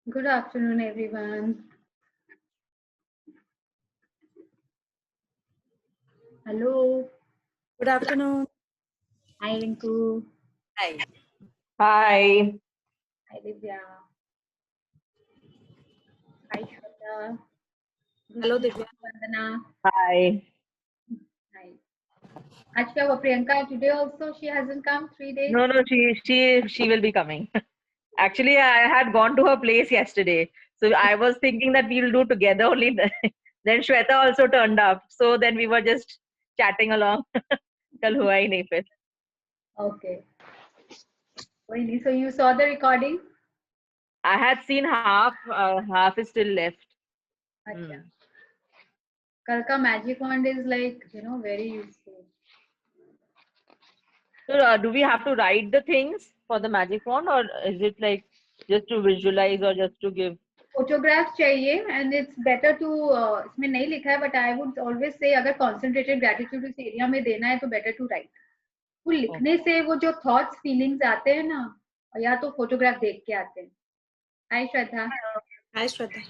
Good afternoon, everyone. Hello. Good afternoon. Hi, Rinku. Hi. Hi. Hi, Divya. Hi, Shweta. Good Hello, evening, Divya. Vandana. Hi. Hi. Ashka, Priyanka, today also she hasn't come 3 days. No, she will be coming. Actually, I had gone to her place yesterday, so I was thinking that we'll do together only. Then Shweta also turned up, so then we were just chatting along. कल हुआ ही नहीं फिर. Okay. So you saw the recording? I had seen half. Half is still left. Acha. Hmm. Kal ka magic wand is like, very useful. So, do we have to write the things for the magic wand, or is it like just to visualize or just to give? Photographs चाहिए and it's better to इसमें नहीं लिखा है but I would always say अगर concentrated gratitude इस area में देना है तो better to write. वो लिखने से वो जो थॉट्स फीलिंग्स आते हैं ना या तो फोटोग्राफ देख के आते हैं. हाय श्रद्धा. Hi, Shraddha.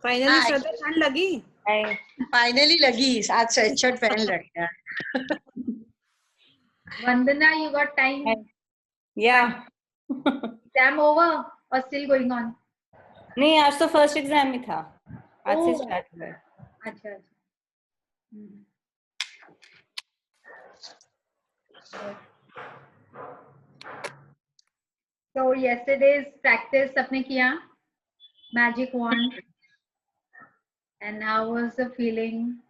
Finally, Shraddha, ठंड लगी? फाइनली लगी. आज स्वेटशर्ट पहन रखा है. वंदना, you got time? Yeah. Exam over or still going on? नहीं, आज तो फर्स्ट एग्जाम ही था. आज से Oh. स्टार्ट हुआ है. अच्छा अच्छा. So yesterday's practice अपने किया magic wand and how was the feeling?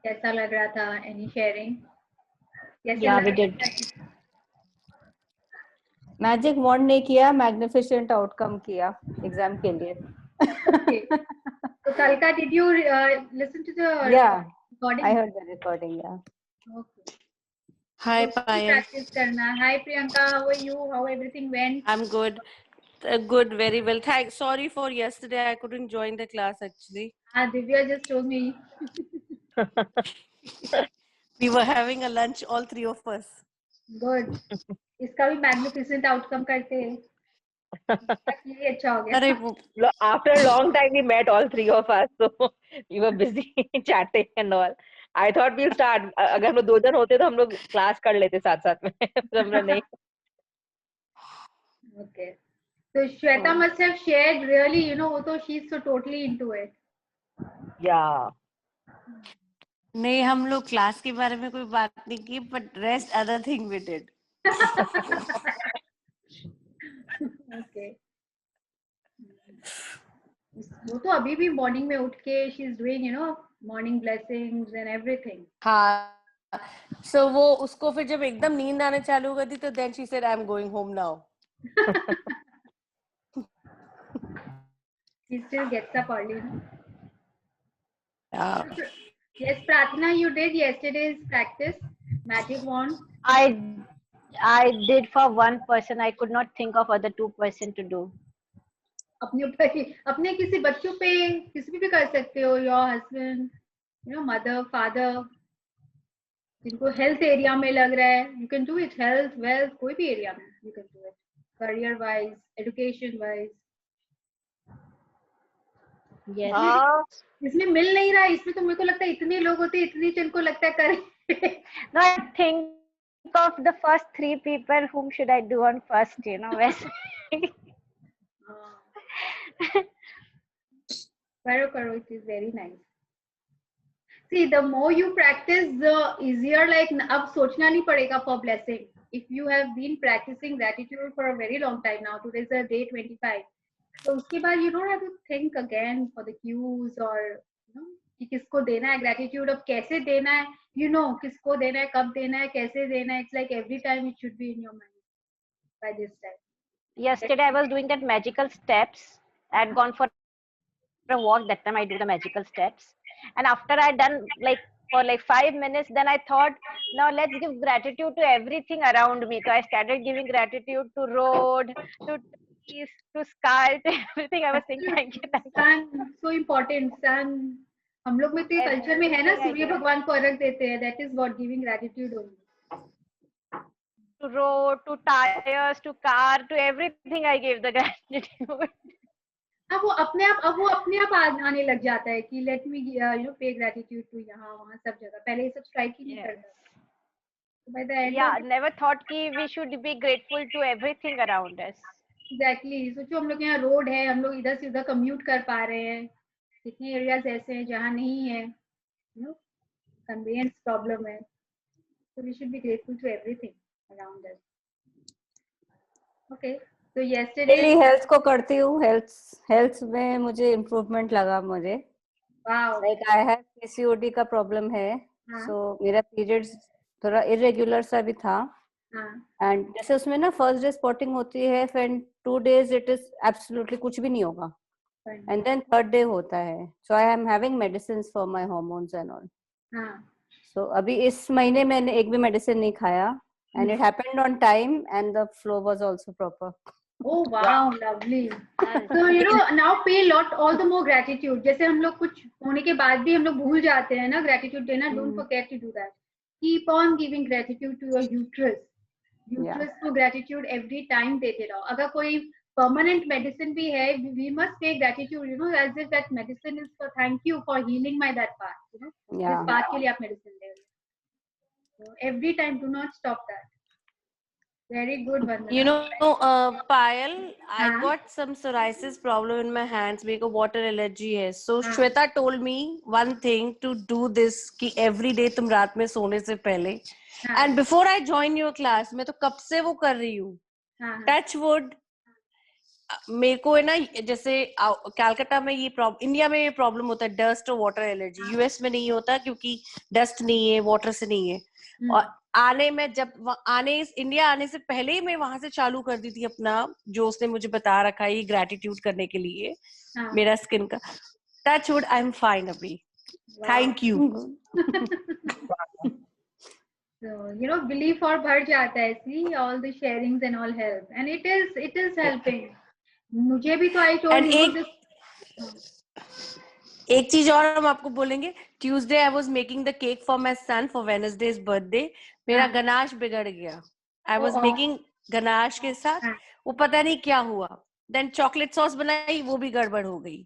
कैसा लग रहा था? Any sharing? Yeah, we did. Magic wand नहीं किया, मैग्निफिसेंट आउटकम किया एग्जाम के लिए. Okay. So Kalka, did you listen to the Yeah, recording? I heard the recording. Yeah. Okay. Hi, So Payal. practice karna. Hi Priyanka, how are you? How everything went? I'm good. Good, very well. Thanks. Sorry for yesterday. I couldn't join the class actually. Divya just told me. We were having a lunch, all three of us. Good. इसका भी magnificent outcome करते हैं. ये अच्छा हो गया. अरे After a long time, we met all three of us, so we were busy chatting and all. I thought we'll start. अगर हम लोग 2 जन होते तो हम लोग क्लास कर लेते साथ साथ में. फिर हम लोग नहीं. Okay. So Shweta must have shared really, वो तो she's so totally into it. Yeah. नहीं, हम लोग क्लास के बारे में कोई बात नहीं की, but rest other thing we did. Okay. वो तो अभी भी मॉर्निंग में उठ के she is doing, morning blessings and everything. हाँ. So वो उसको फिर जब एकदम नींद आने चालू हो गई थी तो then she said I'm going home now. He still gets up early. Yeah. Yes, Pratna, you did yesterday's practice, magic wand. I did for one person. I could not think of other 2% to do. अपने ऊपर ही अपने किसी बच्चों पे किसी भी कर सकते हो. योर हस्बैंड, मदर, फादर, जिनको हेल्थ एरिया में लग रहा है, you can do it. Health, wealth, कोई भी एरिया में you can do it. Career wise, education wise. Yes. इसमें मिल नहीं रहा. इसमें तो मेरे को लगता है इतने लोग होते, इतनी जन को लगता है करें. No, I think of the first 3 people. Whom should I do on first? करो. It is very nice. See, the more you practice, the easier. Like अब सोचना नहीं पड़ेगा for blessing. If you have been practicing gratitude for a very long time now, today's the day 25. So उसके बाद you don't have to think again for the cues or कि किसको देना है gratitude, अब कैसे देना है, किसको देना है, कब देना है, कैसे देना है. It's like every time it should be in your mind by this time. Yesterday I was doing that magical steps. I had gone for a walk. That time I do the magical steps. And after I done for 5 minutes, then I thought, now let's give gratitude to everything around me. So I started giving gratitude to road, to trees, to sky, to everything. I was saying thank you. Sun, so important. Sun, हम लोग में तो ये culture में है ना, सूर्य भगवान को अर्घ देते हैं. That is what giving gratitude only. To road, to tires, to car, to everything I gave the gratitude. अब वो अपने आप आने लग जाता है कि लेट मी पे ग्रेटिट्यूड टू यहाँ वहाँ सब जगह, पहले ये सब स्ट्राइक ही नहीं Yes. करता। So by the end Yeah, of never thought कि we should be grateful to everything around us. Exactly सोचो हम लोग के यहाँ रोड है, हम लोग इधर से उधर कम्यूट कर पा रहे हैं, कितने एरियाज ऐसे हैं जहाँ नहीं है, यू नो, कन्वेंस प्रॉब्लम है, so we should be grateful to everything around us. Okay, so yesterday daily health को करती हूँ, हेल्थ में मुझे इम्प्रूवमेंट लगा मुझे। wow, like I have PCOD का प्रॉब्लम है, हाँ सो मेरा पीरियड्स थोड़ा इरेगुलर सा भी था, हाँ एंड जैसे उसमें ना फर्स्ट डे स्पॉटिंग होती है, फिर 2 days इट इज एब्सोल्युटली कुछ भी नहीं होगा, fine, and then third day होता है। So I am having medicines for my hormones and all. हाँ सो अभी इस महीने मैंने एक भी मेडिसिन नहीं खाया, and it happened on time and the flow was also proper. oh wow, lovely. So you know now pay all the more gratitude. जैसे हम लोग कुछ होने के बाद भी हम लोग भूल जाते हैं ना gratitude देना, don't forget to do that. Keep on giving gratitude to your uterus. Uterus को gratitude every time देते रहो। अगर कोई permanent medicine भी है, we must pay gratitude, you know, as if that medicine is for thank you for healing my that part, you know, जिस part के लिए आप medicine ले रहे हो। So every time do not stop that. Very good, Vandana. You know, Payal, I हाँ। got some psoriasis problem in my hands. मेरे को water allergy है. So हाँ। Shweta told me one thing to do this कि every day तुम रात में सोने से पहले. हाँ। And before I join your class, मैं तो कब से वो कर रही हूँ. हाँ, हाँ, Touch wood. मेरे को है ना, जैसे कलकत्ता में ये प्रॉब्लम, इंडिया में ये प्रॉब्लम होता है डस्ट और वाटर एलर्जी. यूएस में नहीं होता क्योंकि डस्ट नहीं है, वाटर से नहीं है. और आने में इंडिया आने से पहले ही मैं वहां से चालू कर दी थी अपना, जो उसने मुझे बता रखा है ग्रेटिट्यूड करने के लिए, हाँ। मेरा स्किन का. Touch wood, I am fine अभी. Thank you. So you know, belief और बढ़ जाता है, see all the sharings and all help, and it is helping. मुझे भी तो I told And you this. एक चीज और हम आपको बोलेंगे. Tuesday I was making the cake for my son for Wednesday's birthday. मेरा गनाश बिगड़ गया. आई वाज मेकिंग गनाश के साथ, वो पता नहीं क्या हुआ. देन चॉकलेट सॉस बनाई, वो भी गड़बड़ हो गई.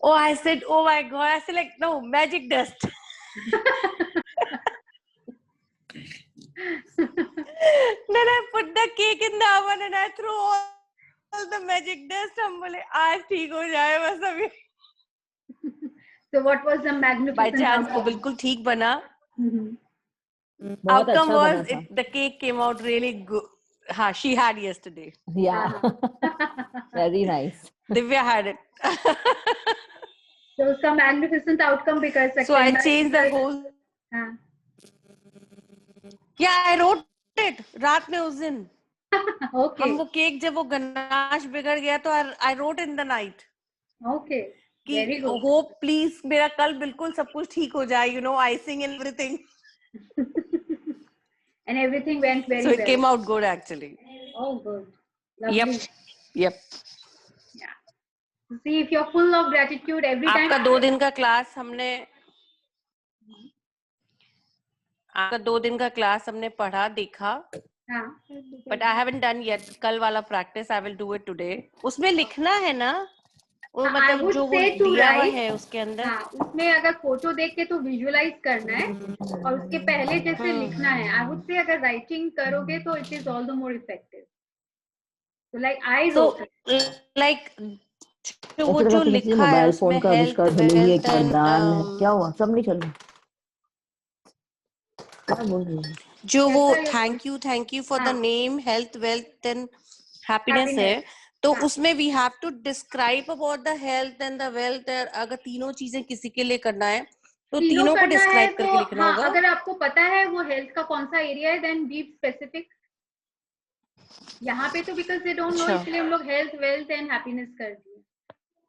Oh I said, oh my God, I said like no, magic dust. Then I put the cake in the oven and I threw all the magic dust. हम बोले आज ठीक हो जाए बस अभी. So what was the magnificent By chance वो outcome? बिल्कुल ठीक बना. बहुत Outcome अच्छा बना was था. the cake came out really good. हाँ, she had yesterday. Yeah. Very nice. Divya had it. So some magnificent outcome because So I changed the whole. हाँ. Yeah, I wrote it रात में उस दिन. Okay. हम वो cake जब वो गनाश बिगड़ गया तो I wrote in the night. Okay. कि hope please मेरा कल बिल्कुल सब कुछ ठीक हो जाए, you know, icing and everything. And everything went very well. So it came out good actually. Oh, good. Lovely. Yep. Yeah. See, if you're full of gratitude every time. आपका 2 दिन का क्लास हमने पढ़ा देखा. हाँ. But I haven't done yet. कल वाला practice I will do it today. उसमें लिखना है ना, वो मतलब जो वो दिया हुआ है उसके अंदर. हाँ, उसमें अगर फोटो देख के तो विजुअलाइज करना है और उसके पहले जैसे लिखना है. आई वुड से अगर राइटिंग करोगे तो it is all the more effective. So like I wrote like वो जो लिखा है मोबाइल उसमें फोन का आविष्कार होने लिए एक वरदान है. क्या हुआ? सब नहीं चल रहा. क्या बोल रही है? जो वो thank you for the name, health, wealth and happiness है, तो उसमें we have to describe about the health and the wealth. अगर तीनों चीजें किसी के लिए करना है तो तीनों को डिस्क्राइब करके लिखना होगा. अगर आपको पता है वो हेल्थ का कौन सा एरिया है, देन बी स्पेसिफिक. यहाँ पे तो बिकॉज दे डोंट नो, इसलिए हम लोग हेल्थ, वेल्थ एंड हैप्पीनेस कर दिए.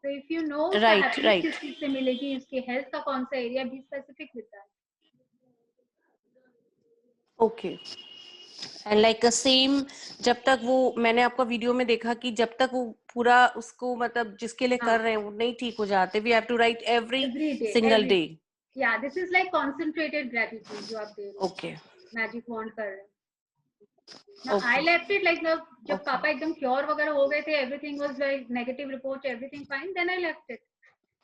तो इफ यू नो राइट किस चीज से मिलेगी, उसके हेल्थ का कौन सा area, be specific with that. Okay. And like same, जब तक वो मैंने आपका वीडियो में देखा कि जब तक वो पूरा उसको मतलब जिसके लिए कर रहे हैं वो नहीं ठीक हो जाते, we have to write every single day. Yeah this is like concentrated gratitude जो आप दे रहे हो. ओके. मैजिक वॉन्ड कर रहे हैं. I left it like जब पापा एकदम क्योर वगैरह हो गए थे, everything was like negative report, everything fine, then I left it.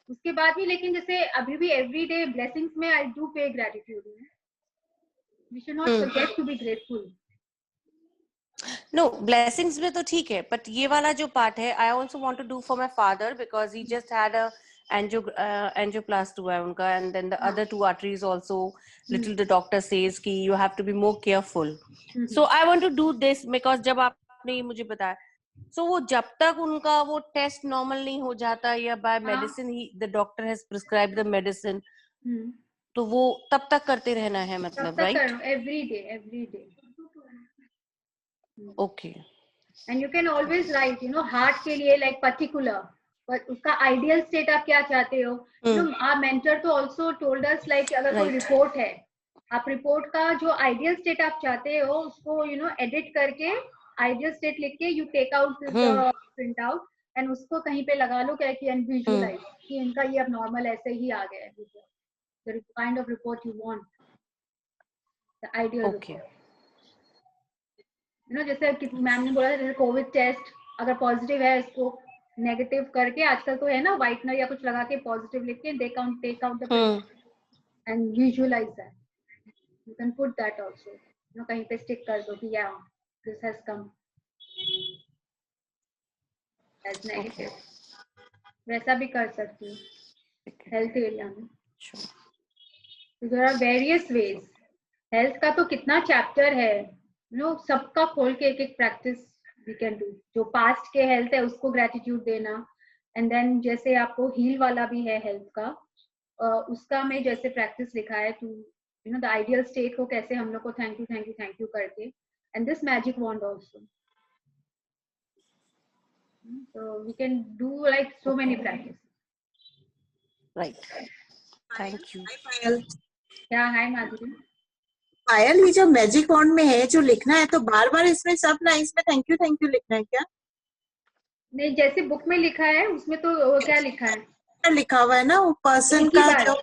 उसके बाद भी लेकिन जैसे अभी भी every day blessings में I do pay gratitude. We should not forget to be grateful. No, blessings में तो ठीक है, but ये वाला जो part है, I also want to do for my father because he just had a angioplasty हुआ है उनका, and then the other 2 arteries also little the doctor says कि you have to be more careful. So I want to do this because जब आपने ये मुझे बताया, so वो जब तक उनका वो test normal नहीं हो जाता या by medicine the doctor has prescribed the medicine, तो वो तब तक करते रहना है मतलब, right? Every day. Okay. And you can always write, heart के लिए like particular, but उसका ideal state आप क्या चाहते हो? Our mentor तो also told us like अगर कोई report है, आप report का जो ideal state आप चाहते हो उसको edit करके ideal state लिख के you take out the print out and उसको कहीं पे लगा लो क्या कि and visualize कि इनका ये अब normal ऐसे ही आ गया है, the kind of report you want, the ideal report. जैसे मैम ने बोला जैसे कोविड टेस्ट अगर पॉजिटिव है इसको नेगेटिव करके आजकल तो है ना व्हाइटनर या कुछ लगा के पॉजिटिव लिख के take out the and visualize that, you can put that also, कहीं पे स्टिक कर दो कि या this has come as negative, वैसा भी कर सकती हूँ हेल्थ एरिया में. There are various ways. Health का तो कितना चैप्टर है, सबका खोल के एक प्रैक्टिस वी कैन डू. जो पास्ट के हेल्थ है उसको ग्रेटिट्यूड देना, एंड देन जैसे आपको हील वाला भी है हेल्थ का, उसका में जैसे प्रैक्टिस लिखा है टू द आइडियल स्टेट को कैसे हम लोग को थैंक यू करके, and this magic wand also. So we can do like so many practice. Right, thank you. क्या हाय माधुरी. पायल, ये जो मैजिक वॉन्ड में है जो लिखना है तो बार बार इसमें सब लाइंस में थैंक यू लिखना है क्या? नहीं, जैसे बुक में लिखा है उसमें तो क्या लिखा है, लिखा हुआ है ना वो पर्सन का जो,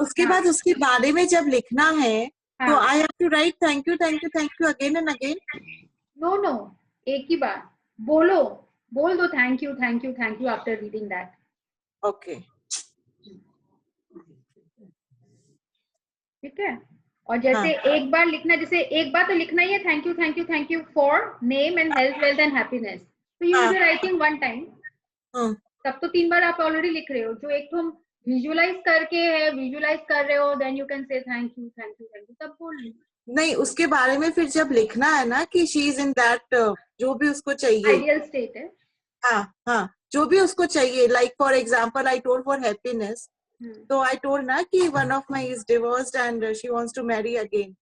उसके बाद उसके बारे में जब लिखना है तो I have to write thank you again and again. No, एक ही बार बोल दो thank you after reading that. Okay, ठीक है. और जैसे एक बार लिखना, जैसे एक बार तो लिखना ही है thank you for name and health wealth and happiness, तो you will be writing one time. तब तो 3 बार आप ऑलरेडी लिख रहे हो. जो एक तो हम विजुअलाइज कर रहे हो, then you can say thank you तब बोल. नहीं, उसके बारे में फिर जब लिखना है ना कि शी इज इन दैट, जो भी उसको चाहिए आइडियल स्टेट है, हाँ जो भी उसको चाहिए, like for example I told for happiness, तो आई टोल्ड ना कि one of my is divorced and she wants to marry again.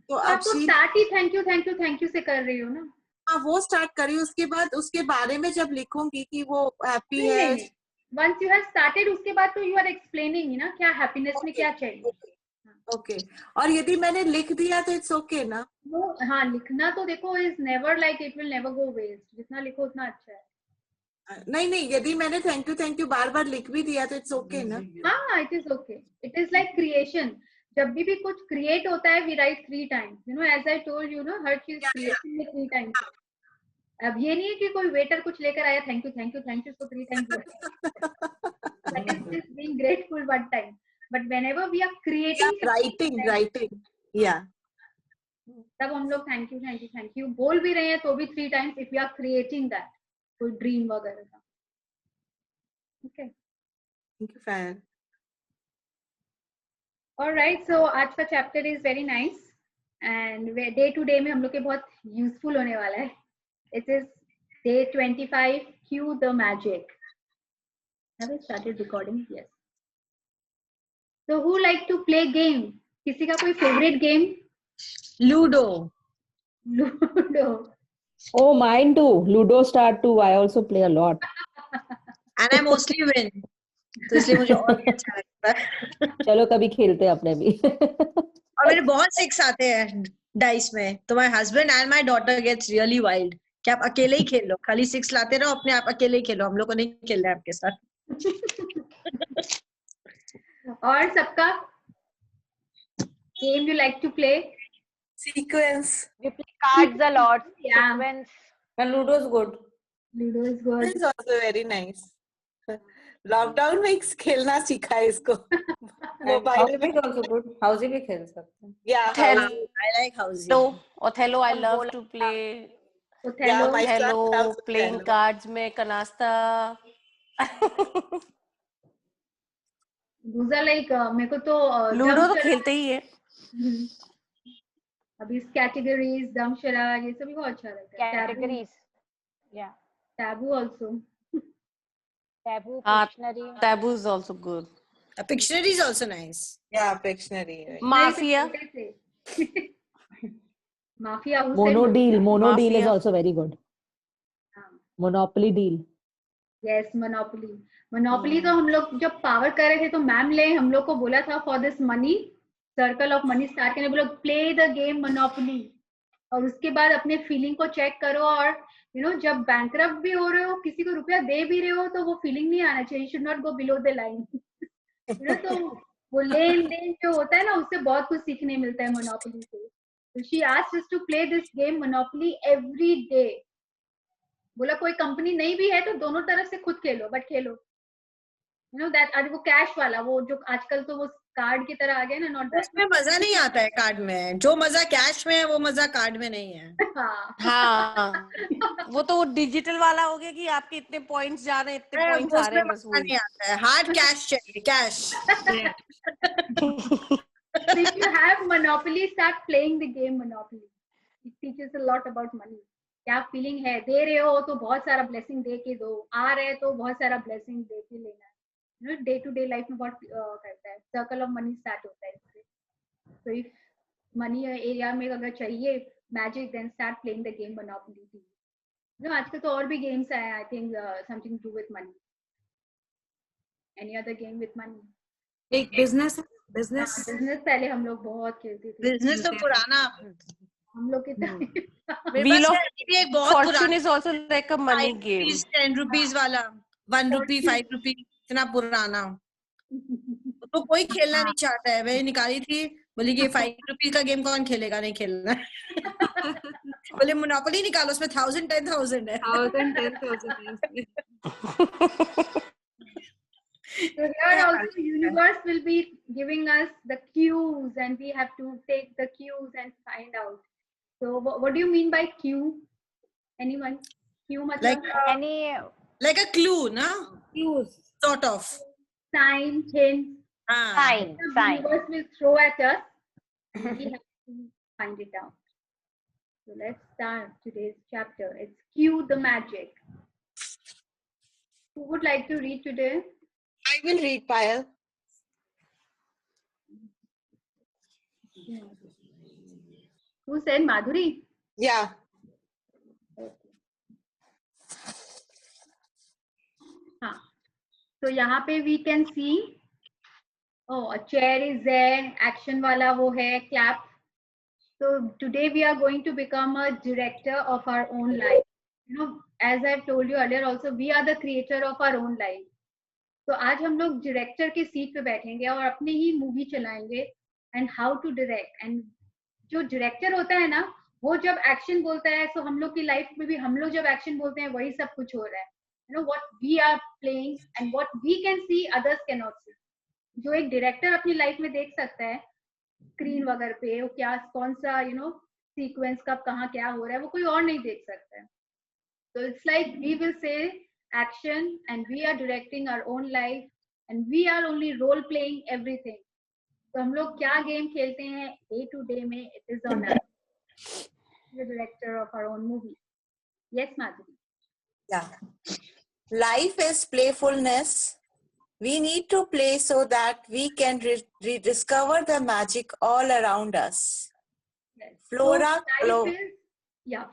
तो अब स्टार्ट ही थैंक यू से कर रही हो ना. हाँ, वो स्टार्ट करी. उसके बाद उसके बारे में जब लिखूंगी कि वो हैप्पी है, वंस यू हैव स्टार्टेड उसके बाद तो यू आर एक्सप्लेनिंग ना क्या हैप्पीनेस में क्या चाहिए. ओके. और यदि मैंने लिख दिया तो इट्स ओके ना? हाँ, लिखना तो देखो is never like it will never go waste. जितना लिखो उतना अच्छा है. नहीं, यदि मैंने थैंक यू बार बार लिख भी दिया तो इट्स ओके ना? हाँ, it is okay. It is like creation. जब भी कुछ क्रिएट होता है we write 3 times, as I told you हर चीज क्रिएशन में 3 टाइम्स. अब ये नहीं है कि कोई वेटर कुछ लेकर आया थैंक यू उसको 3 times that is just being grateful one time, but whenever we are creating writing तब हम लोग थैंक यू बोल भी रहे हैं तो भी 3 times if we are creating that कोई ड्रीम वगैरह का. Okay, thank you fan. Alright, so आज का chapter is very nice and day to day में हम लोग के बहुत यूजफुल होने वाला है. It is day 25, cue the magic. Have I started recording? Yes. So who like to play game? किसी का कोई favorite game? Ludo. Oh, mine too. Ludo start too. I also play a lot. And I mostly win. तो इसलिए मुझे और भी अच्छा लगता है. चलो कभी खेलते हैं अपने भी. और मेरे बहुत 6 आते हैं डाइस में, तो my husband and my daughter gets really wild. कि आप अकेले ही खेल लो, खाली 6 लाते रहो, अपने आप अकेले ही खेलो, हम लोग को नहीं खेलना है आपके साथ. और सबका game you like to play? Sequence. We play cards a lot. Yeah. Sequence. And Ludo is good. Ludo is good. It's also very nice. Lockdown में खेलना सीखा है इसको मोबाइल Housey में. is also good. Housey भी खेल सकते हैं. Yeah, Othello. I like Housey. Othello, I love to play. Othello. my son Othello, loves playing Othello. cards में canasta. Those are like मेरे को तो लूडो तो खेलते ही है. अभी कैटेगरीज दमशराज ये सभी बहुत अच्छा लगता है. Categories. Yeah. Taboo also. Taboo. हाँ, Pictionary. Taboo is also good. Pictionary is also nice. Yeah, Pictionary. Right. Mafia. Mafia. Mono deal is Mafia. also very good. Monopoly deal. Yes, Monopoly तो हम लोग जब पावर कर रहे थे तो ma'am ने हम लोग को बोला था for this money circle of money start करने बोला प्ले द गेम Monopoly और उसके बाद अपने फीलिंग को चेक करो और जब बैंकरप्ट भी हो रहे हो किसी को रुपया दे भी रहे हो तो वो फीलिंग नहीं आना चाहिए. Should not go below the line. तो वो लेन देन जो होता है ना उससे बहुत कुछ सीखने मिलता है Monopoly से. So she asked us to play this game Monopoly every day. बोला कोई कंपनी नहीं भी है तो दोनों तरफ से खुद खेलो बट खेलो. दैट आज वो कैश वाला वो जो आजकल तो वो कार्ड की तरह आ गया ना. नॉट उसमें मजा नहीं आता है कार्ड में. जो मजा कैश में है वो मजा कार्ड में नहीं है. हाँ वो तो डिजिटल वाला हो गया कि आपके इतने पॉइंट्स जा रहे हैं इतने पॉइंट्स आ रहे हैं बस नहीं आता है. हार्ड कैश चाहिए. Cash. So if you have Monopoly, start playing the game Monopoly. It teaches a lot about money. क्या फीलिंग है. दे रहे हो तो बहुत सारा ब्लेसिंग दे के दो. आ रहे तो बहुत सारा ब्लेसिंग दे के लेना है. डे टू डे लाइफ में बहुत करता है. सर्कल ऑफ मनी स्टार्ट होता है इससे. तो इफ मनी एरिया में अगर चाहिए magic then start playing the game Monopoly. आजकल तो और भी गेम्स आए. I think something to with money. Any other game with money. एक बिजनेस पहले हम लोग बहुत खेलते थे. बिजनेस तो पुराना हम लोग कितना Wheel of एक बहुत Fortune is also like a money game. 10 rupees वाला 1 rupee 5 rupee इतना पुराना. तो कोई खेलना नहीं चाहता है. मैंने निकाली थी बोली कि 5 रुपीज का गेम कौन खेलेगा. नहीं खेलना. बोले मोनोपोली निकालो उसमें 1000 10,000 है. 10,000 So here also universe will be giving us the cues and we have to take the cues and find out. So what do you mean by cue? Anyone? Cue matlab like a clue, na? Clues. Sort of. Sign, hint. Sign. Universe will throw at us. We have to find it out. So let's start today's chapter. It's Cue the Magic. Who would like to read today? I will read, Payal. Who said Madhuri? Yeah. So यहाँ पे we can see, oh, a chair is there, action वाला वो है, clap. So today we are going to become a director of our own life. As I've told you earlier also, we are the creator of our own life. तो आज हम लोग director के seat पे बैठेंगे और अपनी ही मूवी चलाएंगे and how to direct. And जो डायरेक्टर होता है ना वो जब एक्शन बोलता है तो हम लोग की लाइफ में भी हम लोग जब एक्शन बोलते हैं वही सब कुछ हो रहा है. what we are playing and what we can see others cannot see. जो एक डायरेक्टर अपनी लाइफ में देख सकता है स्क्रीन वगैरह पे वो क्या कौन सा सीक्वेंस कब कहाँ क्या हो रहा है वो कोई और नहीं देख सकता है. So it's like we will say action and we are directing our own life and we are only role playing everything. तो हम लोग क्या गेम खेलते हैं day to day में it is on us. The director of our own movie. Yes, Madhuri. Yeah. Life is playfulness. We need to play so that we can rediscover the magic all around us. Yes. Flora,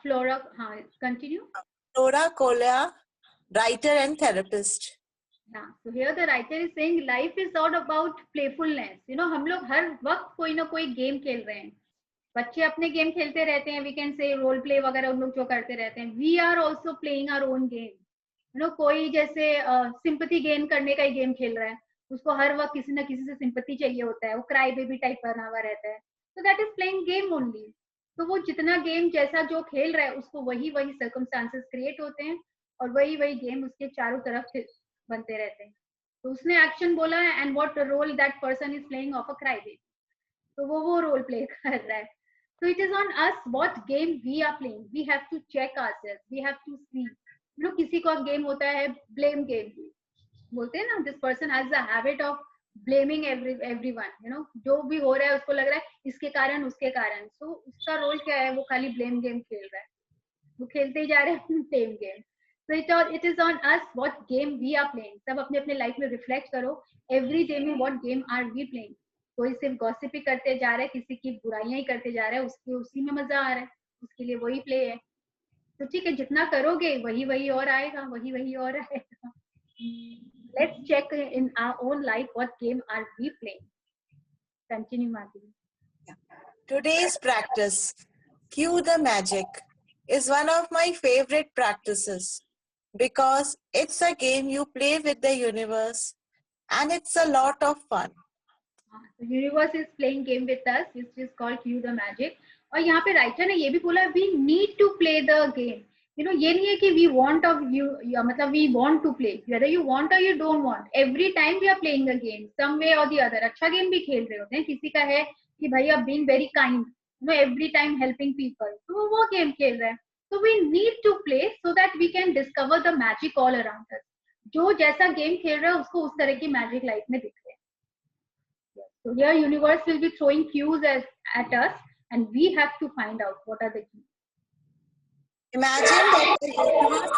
Flora, continue. Flora Kola, writer and therapist. Yeah. So here the writer is saying life is all about playfulness. हम लोग हर वक्त कोई ना कोई game खेल रहे हैं. बच्चे अपने गेम खेलते रहते हैं. We can say role play वगैरह उन लोग जो करते रहते हैं. We are also playing our own game. कोई जैसे सिंपैथी गेन करने का ही गेम खेल रहा है. उसको हर वक्त किसी ना किसी से सिंपैथी चाहिए होता है. वो क्राई बेबी टाइप बना हुआ रहता है. So that is playing game only. तो वो जितना गेम जैसा जो खेल रहा है उसको वही वही सर्कमस्टांसेस क्रिएट होते हैं और वही वही गेम उसके चारों तरफ बनते रहते हैं. तो उसने एक्शन बोला है and what role that person is playing of a cry baby, तो वो रोल प्ले कर रहा है. So it is on us what game we are playing. We have to check ourselves. We have to see. You know, किसी को game होता है blame game, बोलते हैं ना, this person has the habit of blaming everyone. You know, जो भी हो रहा है उसको लग रहा है इसके कारण उसके कारण. So उसका रोल क्या है, वो खाली blame game खेल रहा है, वो खेलते ही जा रहे हैं blame game. So it is on us what game we are playing. सब अपने अपने लाइफ में रिफ्लेक्ट करो. Every day में what game are we playing? कोई सिर्फ गॉसिप ही करते जा रहा है, किसी की बुराइयां ही करते जा रहा है, उसके उसी में मजा आ रहा है, उसके लिए वही प्ले है. तो ठीक है, जितना करोगे वही वही और आएगा, वही वही और आएगा. Let's check in our own life what game are we playing. Continue Madhuri. Today's practice, Cue the Magic, is one of my favorite practices because it's a game you play with the universe and it's a lot of fun. The universe is playing game with us, which is called Cue the Magic. और यहाँ पे writer ने ये भी बोला we need to play the game. You know, ये नहीं है कि we want of you, मतलब we want to play. Whether you want or you don't want, every time we are playing a game, some way or the other. अच्छा game भी खेल रहे होते हैं. किसी का है कि भाई आप being very kind, you know, every time helping people, तो वो गेम खेल रहे हैं. So we need to play so that we can discover the magic all around us. जो जैसा गेम खेल रहा है उसको उस तरह की मैजिक लाइफ में दिख रही है. So here universe will be throwing cues at us and we have to find out what are the cues. Imagine that the universe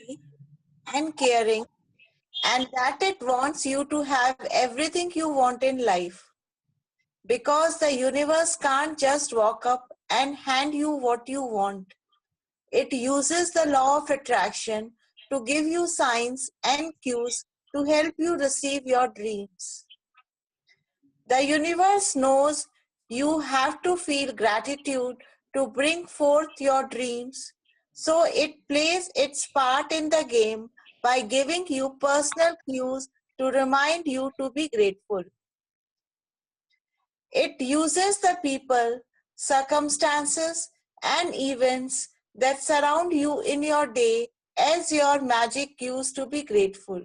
is and caring and that it wants you to have everything you want in life. Because the universe can't just walk up and hand you what you want. It uses the law of attraction to give you signs and cues to help you receive your dreams. The universe knows you have to feel gratitude to bring forth your dreams, so it plays its part in the game by giving you personal cues to remind you to be grateful. It uses the people, circumstances, and events that surround you in your day as your magic cues to be grateful.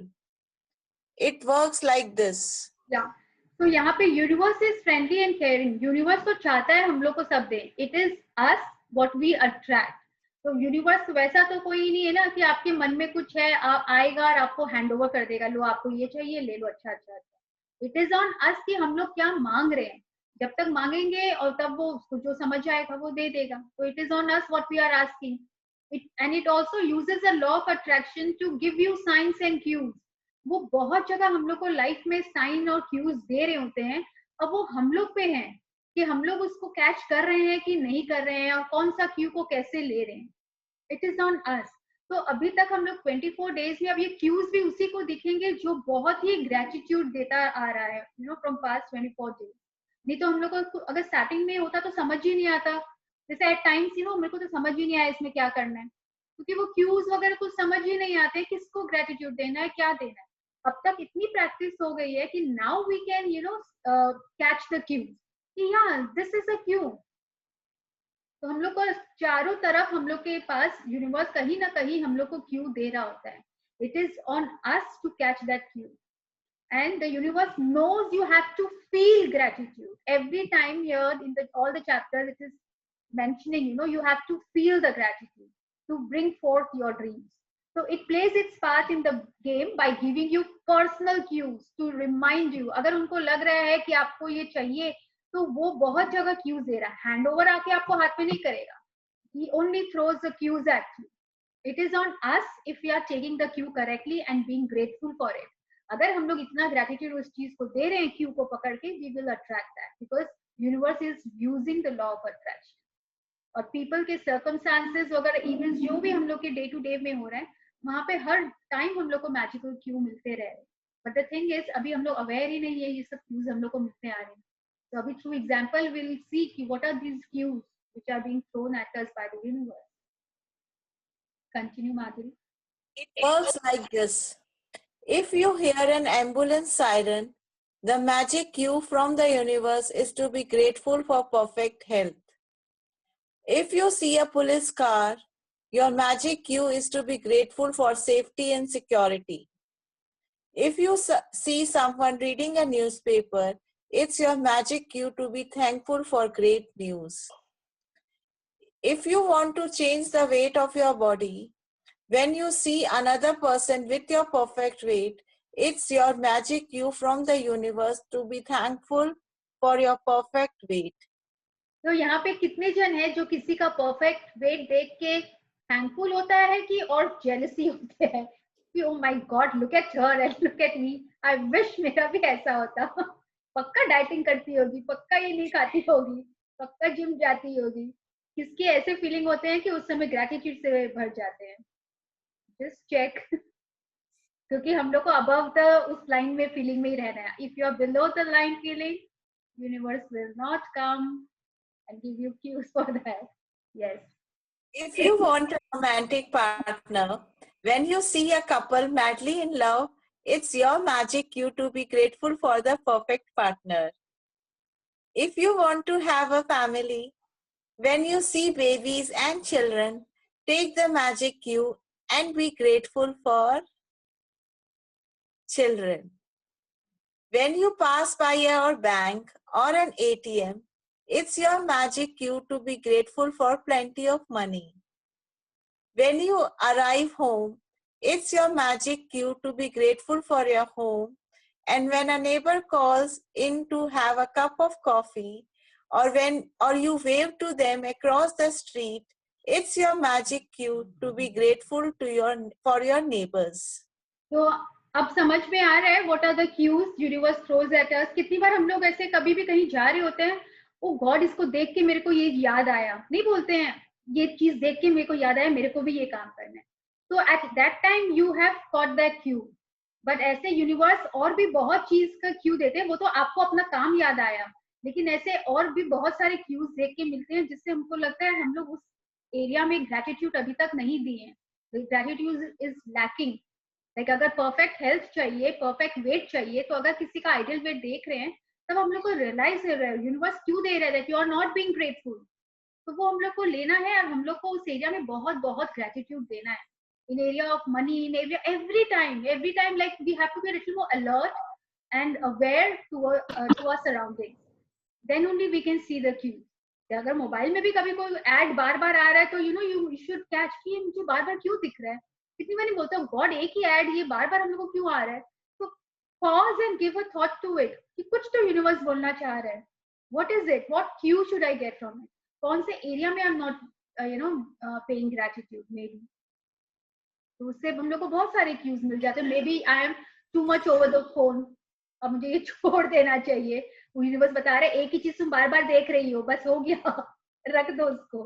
It works like this. Yeah. तो यहाँ पे universe is friendly and caring. Universe तो चाहता है हम लोग को सब दे. It is as what we attract. तो यूनिवर्स वैसा तो कोई नहीं है ना कि आपके मन में कुछ है आएगा और आपको हैंड ओवर कर देगा, लो आपको ये चाहिए ले लो, अच्छा अच्छा अच्छा. इट इज ऑन अस कि हम लोग क्या मांग रहे हैं. जब तक मांगेंगे और तब वो उसको जो समझ आएगा वो दे देगा. तो it is on us what we are asking. And it also uses the law of attraction to give you signs and cues. वो बहुत जगह हम लोग को लाइफ में साइन और क्यूज दे रहे होते हैं. अब वो हम लोग पे हैं कि हम लोग उसको कैच कर रहे हैं कि नहीं कर रहे हैं और कौन सा क्यू को कैसे ले रहे हैं. इट इज ऑन अस. तो अभी तक हम लोग 24 डेज में अब ये क्यूज भी उसी को दिखेंगे जो बहुत ही ग्रेटिट्यूड देता आ रहा है, you no, from past 24 days. नहीं तो हम लोग को अगर स्टार्टिंग में होता तो समझ ही नहीं आता. जैसे एट टाइम्स यू नो मेरे को तो समझ ही नहीं आया इसमें क्या करना है, क्योंकि वो क्यूज वगैरह कुछ समझ ही नहीं आते किसको ग्रेटिट्यूड देना है, क्या देना है. अब तक इतनी प्रैक्टिस हो गई है कि now we can you know catch the cue कि या दिस इज अ क्यू. तो हम लोग को चारों तरफ हम लोग के पास यूनिवर्स कहीं ना कहीं हम लोग को क्यू दे रहा होता है. It is on us to catch that cue. And the universe knows you have to feel gratitude. Every time here in all the chapters it is mentioning, you know, you have to feel the gratitude to bring forth your dreams. So it plays its part in the game by giving you personal cues to remind you. अगर उनको लग रहा है कि आपको ये चाहिए तो वो बहुत जगह cues दे रहा है. हैंड ओवर आके आपको हाथ में नहीं करेगा. He only throws the cues at you. It is on us if we are taking the cue correctly and being grateful for it. अगर हम लोग इतना ग्रेटिट्यूड उस चीज को दे रहे हैं क्यू को पकड़ के, we will attract that because universe is using the law of attraction. और पीपल के सर्कमस्टांसेस वगैरह इवेंट्स जो भी हम लोग के डे टू डे में हो रहे हैं वहां पे हर टाइम हम लोग को मैजिकल क्यू मिलते रहे. बट द थिंग इज अभी हम लोग अवेयर ही नहीं है ये सब क्यूज हम लोग को मिलते आ रहे हैं. तो अभी थ्रू एग्जांपल विल सी कि what are these cues which are being thrown at us by the universe. Continue Madhuri. It works like this. If you hear an ambulance siren, the magic cue from the universe is to be grateful for perfect health. If you see a police car, your magic cue is to be grateful for safety and security. If you see someone reading a newspaper, it's your magic cue to be thankful for great news. If you want to change the weight of your body, when you see another person with your perfect weight, it's your magic cue from the universe to be thankful for your perfect weight. तो यहाँ पे कितने जन हैं जो किसी का perfect wait देख के थैंकफुल होता है कि और जेलसी होते हैं कि ओ my God look at her and look at me, I wish मेरा भी ऐसा होता. पक्का डाइटिंग करती होगी, पक्का ये नहीं खाती होगी, पक्का जिम जाती होगी. किसके ऐसे फीलिंग होते हैं कि उस समय ग्रैटिट्यूड से भर जाते हैं. Just check. क्योंकि हम लोग को अबव द उस लाइन में फीलिंग में ही रहना है. If you are below the line feeling, universe will not come and give you cues for that. Yes. If you want a romantic partner, when you see a couple madly in love, it's your magic cue to be grateful for the perfect partner. If you want to have a family, when you see babies and children, take the magic cue and be grateful for children. When you pass by your bank or an ATM, it's your magic cue to be grateful for plenty of money. When you arrive home, it's your magic cue to be grateful for your home. And when a neighbor calls in to have a cup of coffee, or you wave to them across the street, it's your magic cue to be grateful for your neighbors. तो अब समझ में आ रहा है what are the cues universe throws at us. कितनी बार हम लोग ऐसे कभी भी कहीं जा रहे होते हैं, ओ गॉड इसको देख के मेरे को ये याद आया, नहीं बोलते हैं ये चीज देख के मेरे को याद आया, मेरे को भी ये काम करना है. तो at that time you have got that Q. But ऐसे यूनिवर्स और भी बहुत चीज का क्यू देते हैं. वो तो आपको अपना काम याद आया, लेकिन ऐसे और भी बहुत सारे क्यूज देख के मिलते हैं जिससे हमको लगता है हम लोग उस एरिया में ग्रेटिट्यूड अभी तक नहीं दिए हैं. Gratitude is lacking. लाइक अगर परफेक्ट हेल्थ चाहिए, परफेक्ट वेट चाहिए, तो अगर किसी का आइडियल वेट देख रहे हैं तब हम लोग को रियलाइज कर रहे हैं यूनिवर्स क्यों दे रहा है that you are not being grateful. तो वो हम लोग को लेना है और हम लोग को उस एरिया में बहुत बहुत ग्रेटिट्यूड देना है. In area of money, in area every time like we have to be little more alert and aware to our surroundings. Then only we can see the cues. अगर मोबाइल में भी कभी कोई एड बार बार आ रहा है तो यू शुड कैच कि मुझे बार बार क्यों दिख रहा है. कितनी बार बोलते हो गॉड एक ही एड ये बार बार हम लोग को क्यों आ रहा है. तो pause and give a thought to it कि कुछ तो यूनिवर्स बोलना चाह रहा है. What is it? What cue should I get from it? कौन से एरिया में I'm not paying gratitude maybe. तो उससे हम लोग को बहुत सारे क्यूज मिल जाते हैं. Maybe I am too much over the phone. अब मुझे ये छोड़ देना चाहिए. वो यूनिवर्स बता रहे एक ही चीज तुम बार बार देख रही हो, बस हो गया, रख दो उसको.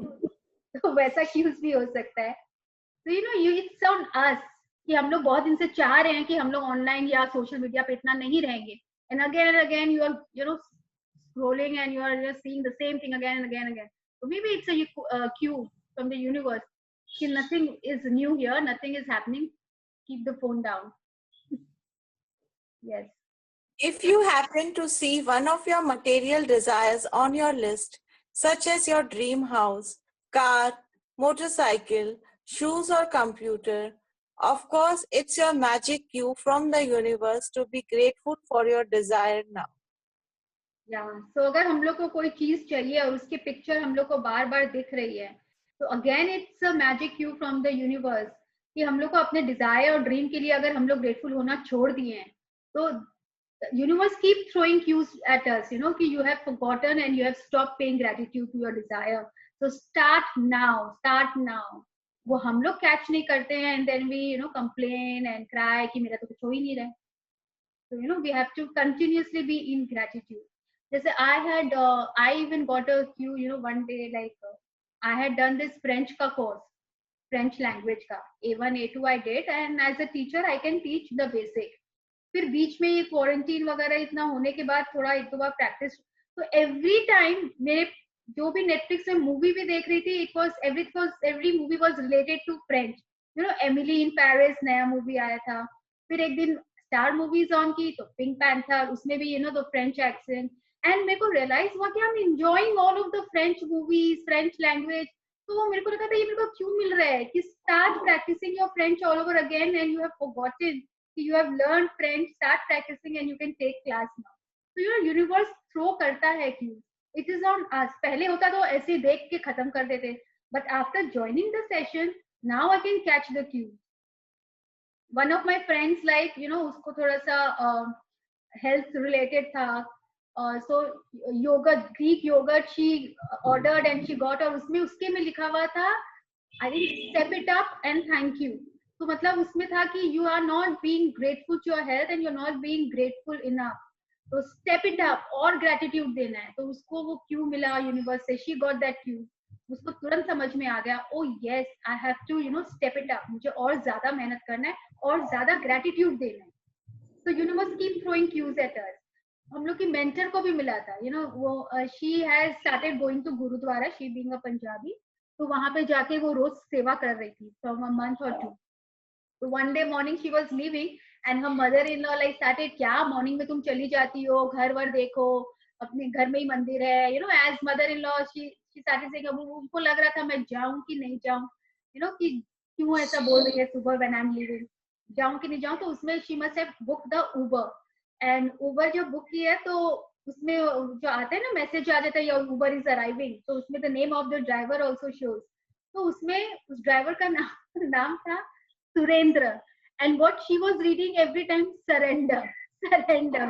तो वैसा क्यूज भी हो सकता है. तो it's on us कि हम लोग बहुत दिन से चाह रहे हैं कि हम लोग ऑनलाइन या सोशल मीडिया पे इतना नहीं रहेंगे. And again you are scrolling and you are just seeing the same thing again and again and again. So maybe it's a cue from the universe कि nothing is new here, nothing is happening, keep the phone down. Yes. If you happen to see one of your material desires on your list, such as your dream house, car, motorcycle, shoes or computer, of course, it's your magic cue from the universe to be grateful for your desire now. Yeah. So अगर हम लोग को कोई चीज चाहिए और उसकी picture हम लोग को बार बार दिख रही है, तो again it's a magic Q from the universe कि हम लोग को अपने डिजायर और ड्रीम के लिए अगर हम लोग ग्रेटफुल होना छोड़ दिए हैं, तो universe keep throwing cues at us, कि you have forgotten and you have stopped paying gratitude to your desire. So start now. वो हम लोग कैच नहीं करते हैं and then we complain and cry कि मेरा तो कुछ हो ही नहीं रहा है. So we have to continuously be in gratitude. जैसे I even got a cue one day, like I had done this French का course, French language का A1 A2 I did, and as a teacher I can teach the basic. फिर बीच में ये quarantine वगैरह इतना होने के बाद थोड़ा एक दो बार प्रैक्टिस. तो एवरी टाइम मेरे जो भी नेटफ्लिक्स में मूवी भी देख रही थी, every movie was related to French. Emily in Paris नया मूवी आया था. फिर एक दिन स्टार मूवीज ऑन की तो पिंक पैंथर, उसमें भी द फ्रेंच एक्सेंट. एंड मेरे को रियलाइज हुआ कि I am enjoying all of the French movies, French language. तो मेरे को लगा था ये मेरे को क्यों मिल रहा है कि start practicing your French all over again and you have forgotten कि you have learn French, start practicing and you can take class now. तो योर यूनिवर्स थ्रो करता है क्यों. It is on us. पहले होता तो ऐसे देख के खत्म कर देते, but after joining the session now I can catch the cue. One of my friends like उसको थोड़ा सा हेल्थ रिलेटेड था, so yogurt, Greek yogurt she ordered and she got, और उसमें उसके में लिखा हुआ था I think step it up and thank you. तो मतलब उसमें था कि you are not being grateful to your health and you're not being grateful enough. तो step it up और gratitude देना है. तो उसको वो क्यू मिला यूनिवर्स से. she got that Q. उसको तुरंत समझ में आ गया, oh yes I have to step it up. मुझे और ज्यादा मेहनत करना है और ज्यादा gratitude देना है. So universe keep throwing cues at us. हम लोग की मेंटर को भी मिला था, वो she has started going to gurudwara, she being a Punjabi. तो वहां पे जाके वो रोज सेवा कर रही थी फ्रॉम अ मंथ और 2. तो one day morning she was leaving and her mother in law like started, क्या मॉर्निंग में तुम चली जाती हो, घर वर देखो, अपने घर में ही मंदिर है, as mother in law she started saying. अब उनको लग रहा था मैं जाऊं कि नहीं जाऊं, कि क्यों ऐसा बोल रही है सुबह व्हेन आई एम लीविंग, जाऊं कि नहीं जाऊं. तो उसमें she must have book the Uber. And Uber जो बुक की है तो उसमें जो आता है ना मैसेज आ जाता है योर उबर इज अराइविंग, तो उसमें the name of the driver also shows. तो उसमें उस ड्राइवर का नाम था Surendra and what she was reading every time surrender surrender.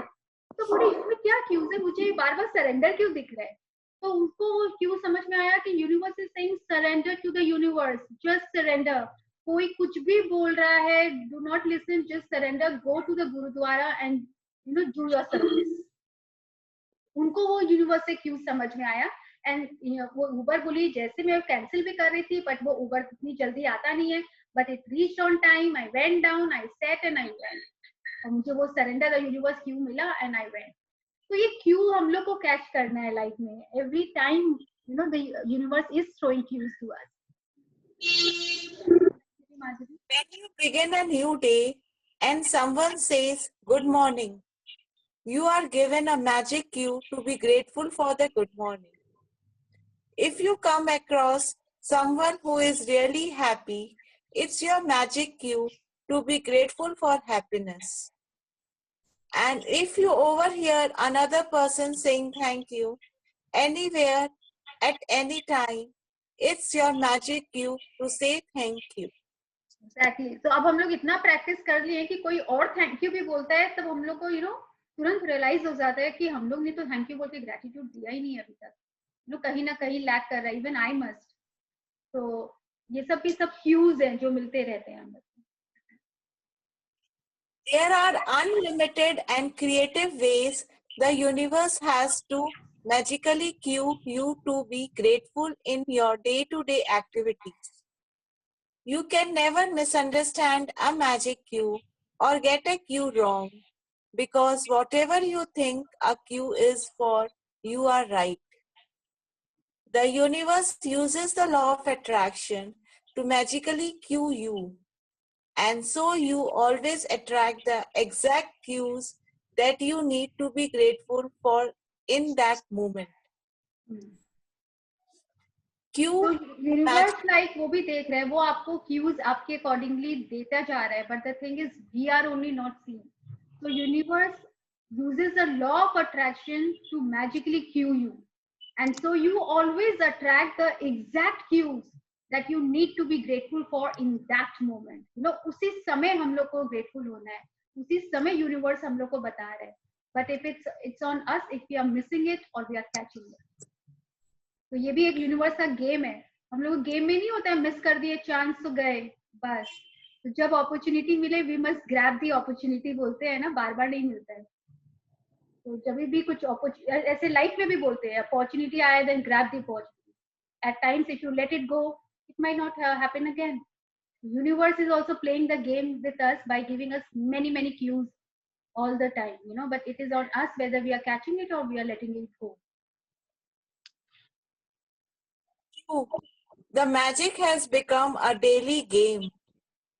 तो बोली इसमें क्या क्यूज है, मुझे बार बार सरेंडर क्यों दिख रहा है. तो उनको वो क्यों समझ में आया कि universe is saying surrender to the universe, just surrender. कोई कुछ भी बोल रहा है, do not listen, just surrender, go to the gurudwara and do your service. उनको वो यूनिवर्स से क्यों समझ में आया. एंड वो उबर बोली जैसे मैं कैंसिल भी कर रही थी बट वो उबर इतनी जल्दी आता नहीं है, but it reached on time. I went down, I set and I went. और मुझे वो सरेंडर द यूनिवर्स क्यों मिला एंड आई वेंट. तो ये क्यों हम लोग को कैच करना है लाइफ में. Every time the universe is throwing cues to us. When you begin a new day and someone says good morning, you are given a magic cue to be grateful for the good morning. If you come across someone who is really happy, it's your magic cue to be grateful for happiness. And if you overhear another person saying thank you anywhere at any time, it's your magic cue to say thank you. Exactly. तो अब हम लोग इतना practice कर लिए कि कोई और थैंक यू भी बोलता है तब हम लोग को तुरंत रियलाइज हो जाता है कि हम लोग ने तो थैंक यू बोल के ग्रेटिट्यूड दिया ही नहीं अभी तक. लोग कहीं ना कहीं लैक कर रहा है. Even I must. तो ये सब भी सब क्यूज हैं जो मिलते रहते हैं हम लोग. There are unlimited and creative ways the universe has to magically cue you to be grateful in your day-to-day activities. You can never misunderstand a magic cue or get a cue wrong, because whatever you think a cue is for, you are right. The universe uses the law of attraction to magically cue you, and so you always attract the exact cues that you need to be grateful for in that moment. Universe like वो भी देख रहा है, वो आपको cues आपके accordingly देता जा रहा है, but the thing is we are only not seeing. So universe uses the law of attraction to magically cue you, and so you always attract the exact cues that you need to be grateful for in that moment. उसी समय हम लोग को grateful होना है, उसी समय universe हम लोग को बता रहा है. But if it's on us if we are missing it or we are catching it. तो ये भी एक यूनिवर्स का गेम है. हम लोग गेम में नहीं होता है मिस कर दिए चांस तो गए बस. तो जब अपॉर्चुनिटी मिले we must grab the opportunity बोलते हैं ना, बार बार नहीं मिलता है. तो जब भी कुछ ऐसे लाइफ में भी बोलते हैं अपॉर्चुनिटी आए then grab the opportunity. At times if you let it go it might not happen again. Universe is also playing the game with us by giving us many cues all the time, but it is on us whether we are catching it or we are letting it go. The magic has become a daily game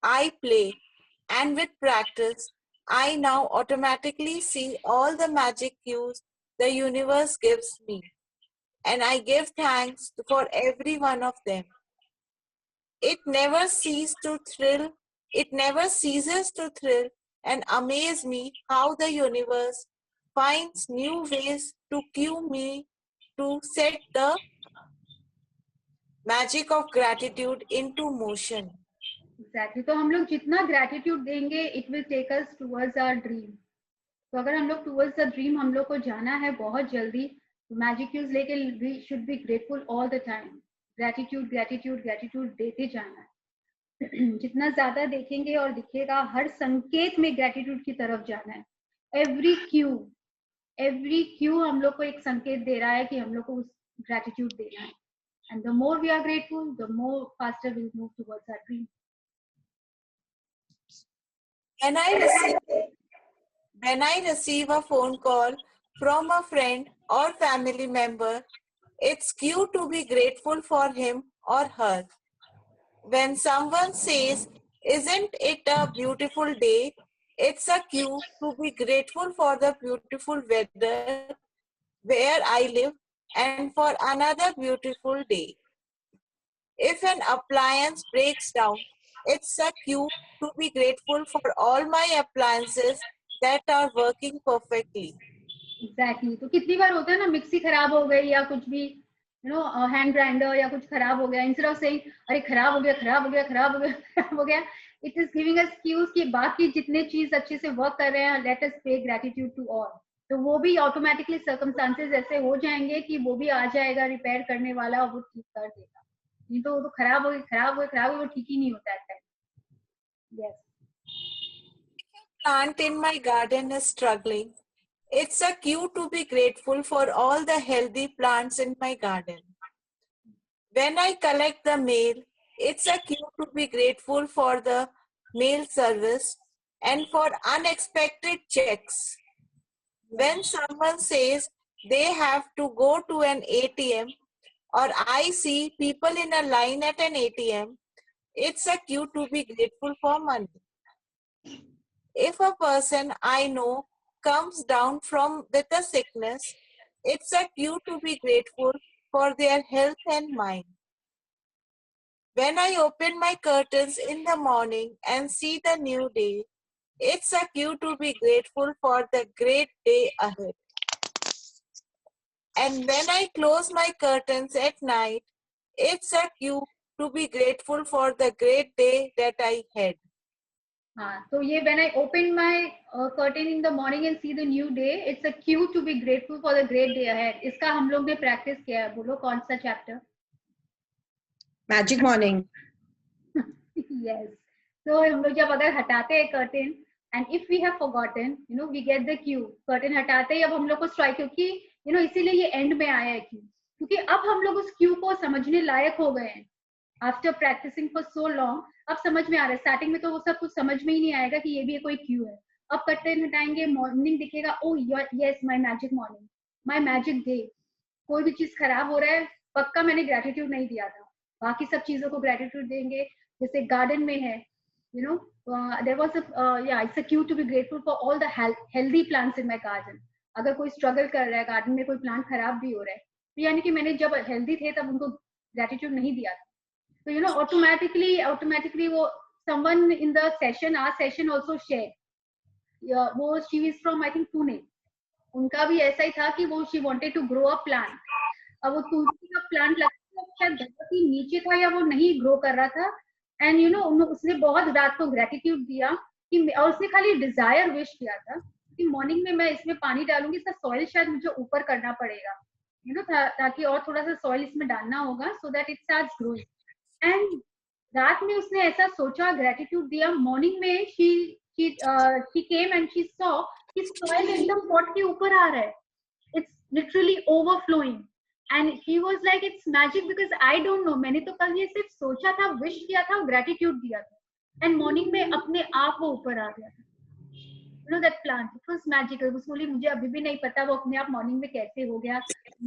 I play, and with practice, I now automatically see all the magic cues the universe gives me, and I give thanks for every one of them. It never ceases to thrill. It never ceases to thrill and amaze me how the universe finds new ways to cue me to set the magic of gratitude into motion. Exactly तो हम लोग जितना gratitude देंगे it will take us towards our dream. तो अगर हम लोग towards the dream हम लोग को जाना है बहुत जल्दी, तो मैजिक क्यूज लेके we should be grateful all the time. Gratitude gratitude gratitude देते जाना है. जितना ज्यादा देखेंगे और दिखेगा, हर संकेत में ग्रेटिट्यूड की तरफ जाना है. एवरी क्यू हम लोग को एक संकेत दे रहा है कि हम लोग को उस ग्रेटिट्यूड देना है. And the more we are grateful, the more faster will move towards our dream. When I receive a phone call from a friend or family member, it's cue to be grateful for him or her. When someone says, "Isn't it a beautiful day?" it's a cue to be grateful for the beautiful weather where I live and for another beautiful day. If an appliance breaks down, it's a cue to be grateful for all my appliances that are working perfectly. Exactly. तो कितनी बार होता है ना, mixie खराब हो गई या कुछ भी, यू नो, हैंड ग्राइंडर या कुछ खराब हो गया, इंस्टेड ऑफ सेइंग अरे खराब हो गया खराब हो गया खराब हो गया खराब हो गया, it is giving us cues कि बाकी जितने चीज अच्छे से वर्क कर रहे हैं, late us pay gratitude to all. तो वो भी ऑटोमेटिकली सर्कमस्टांसेस ऐसे हो जाएंगे कि वो भी आ जाएगा रिपेयर करने वाला और वो ठीक कर देगा. नहीं तो वो तो खराब हो गया वो ठीक ही नहीं होता है. Yes. Plant in my garden is struggling. It's a cue to be grateful for all the healthy plants in my garden. When I collect the mail, it's a cue to be grateful for the mail service and for unexpected checks. When someone says they have to go to an ATM, or I see people in a line at an ATM, it's a cue to be grateful for money. If a person I know comes down with a sickness, it's a cue to be grateful for their health and mind. When I open my curtains in the morning and see the new day, it's a cue to be grateful for the great day ahead. And when I close my curtains at night, it's a cue to be grateful for the great day that I had. हाँ, तो ये when I open my curtain in the morning and see the new day, it's a cue to be grateful for the great day ahead. इसका हम लोग ने practice किया है. बोलो कौन सा chapter? Magic morning. Yes. So हम लोग जब अगर हटाते हैं curtain and if we have forgotten, you know, we get the cue. curtain हटाते ही अब हम लोग को strike, क्योंकि you know इसीलिए ये end में आया है cue, क्योंकि अब हम लोग उस cue को समझने लायक हो गए हैं. After practicing for so long, अब समझ में आ रहा है. स्टार्टिंग में तो वो सब कुछ समझ में ही नहीं आएगा कि ये भी कोई क्यू है. अब कर्टेन हटाएंगे, मॉर्निंग दिखेगा, ओ yes my magic morning, my magic day. कोई भी चीज खराब हो रहा है, पक्का मैंने ग्रेटिट्यूड नहीं दिया था, बाकी सब चीजों को ग्रेटिट्यूड देंगे. जैसे गार्डन में है, you know, there was it's a cue to be grateful for all the healthy plants in my garden. अगर कोई स्ट्रगल कर रहा है गार्डन में, कोई प्लांट खराब भी हो रहा है, तो यानी कि मैंने जब हेल्दी थे तब उनको ग्रेटिट्यूड नहीं दिया था. So you know, automatically वो someone in the session, our session also shared. वो she is from I think Pune. उनका भी ऐसा ही था कि वो she wanted to grow a plant. अब वो तुलसी का प्लांट लगा, शायद धरती नीचे था या वो नहीं ग्रो कर रहा था. And you know, उसने बहुत रात को ग्रेटिट्यूड दिया कि, और उसने खाली डिजायर विश किया था कि मॉर्निंग में मैं इसमें पानी डालूंगी, इसका सॉइल शायद मुझे ऊपर करना पड़ेगा, यू नो, ताकि और थोड़ा सा सॉइल इसमें डालना होगा so that it starts growing. And रात में उसने ऐसा सोचा, ग्रेटिट्यूड दिया. मॉर्निंग में she came and she saw कि सॉइल एकदम पॉट के ऊपर आ रहा है. It's literally overflowing and she was like it's magic because I don't know, मैंने तो कल ये सिर्फ सोचा था, विश किया था, ग्रेटिट्यूड दिया था, एंड मॉर्निंग में अपने आप वो ऊपर आ गया था. You know that plant, it was magical. उसको मुझे अभी भी नहीं पता वो अपने आप मॉर्निंग में कैसे हो गया.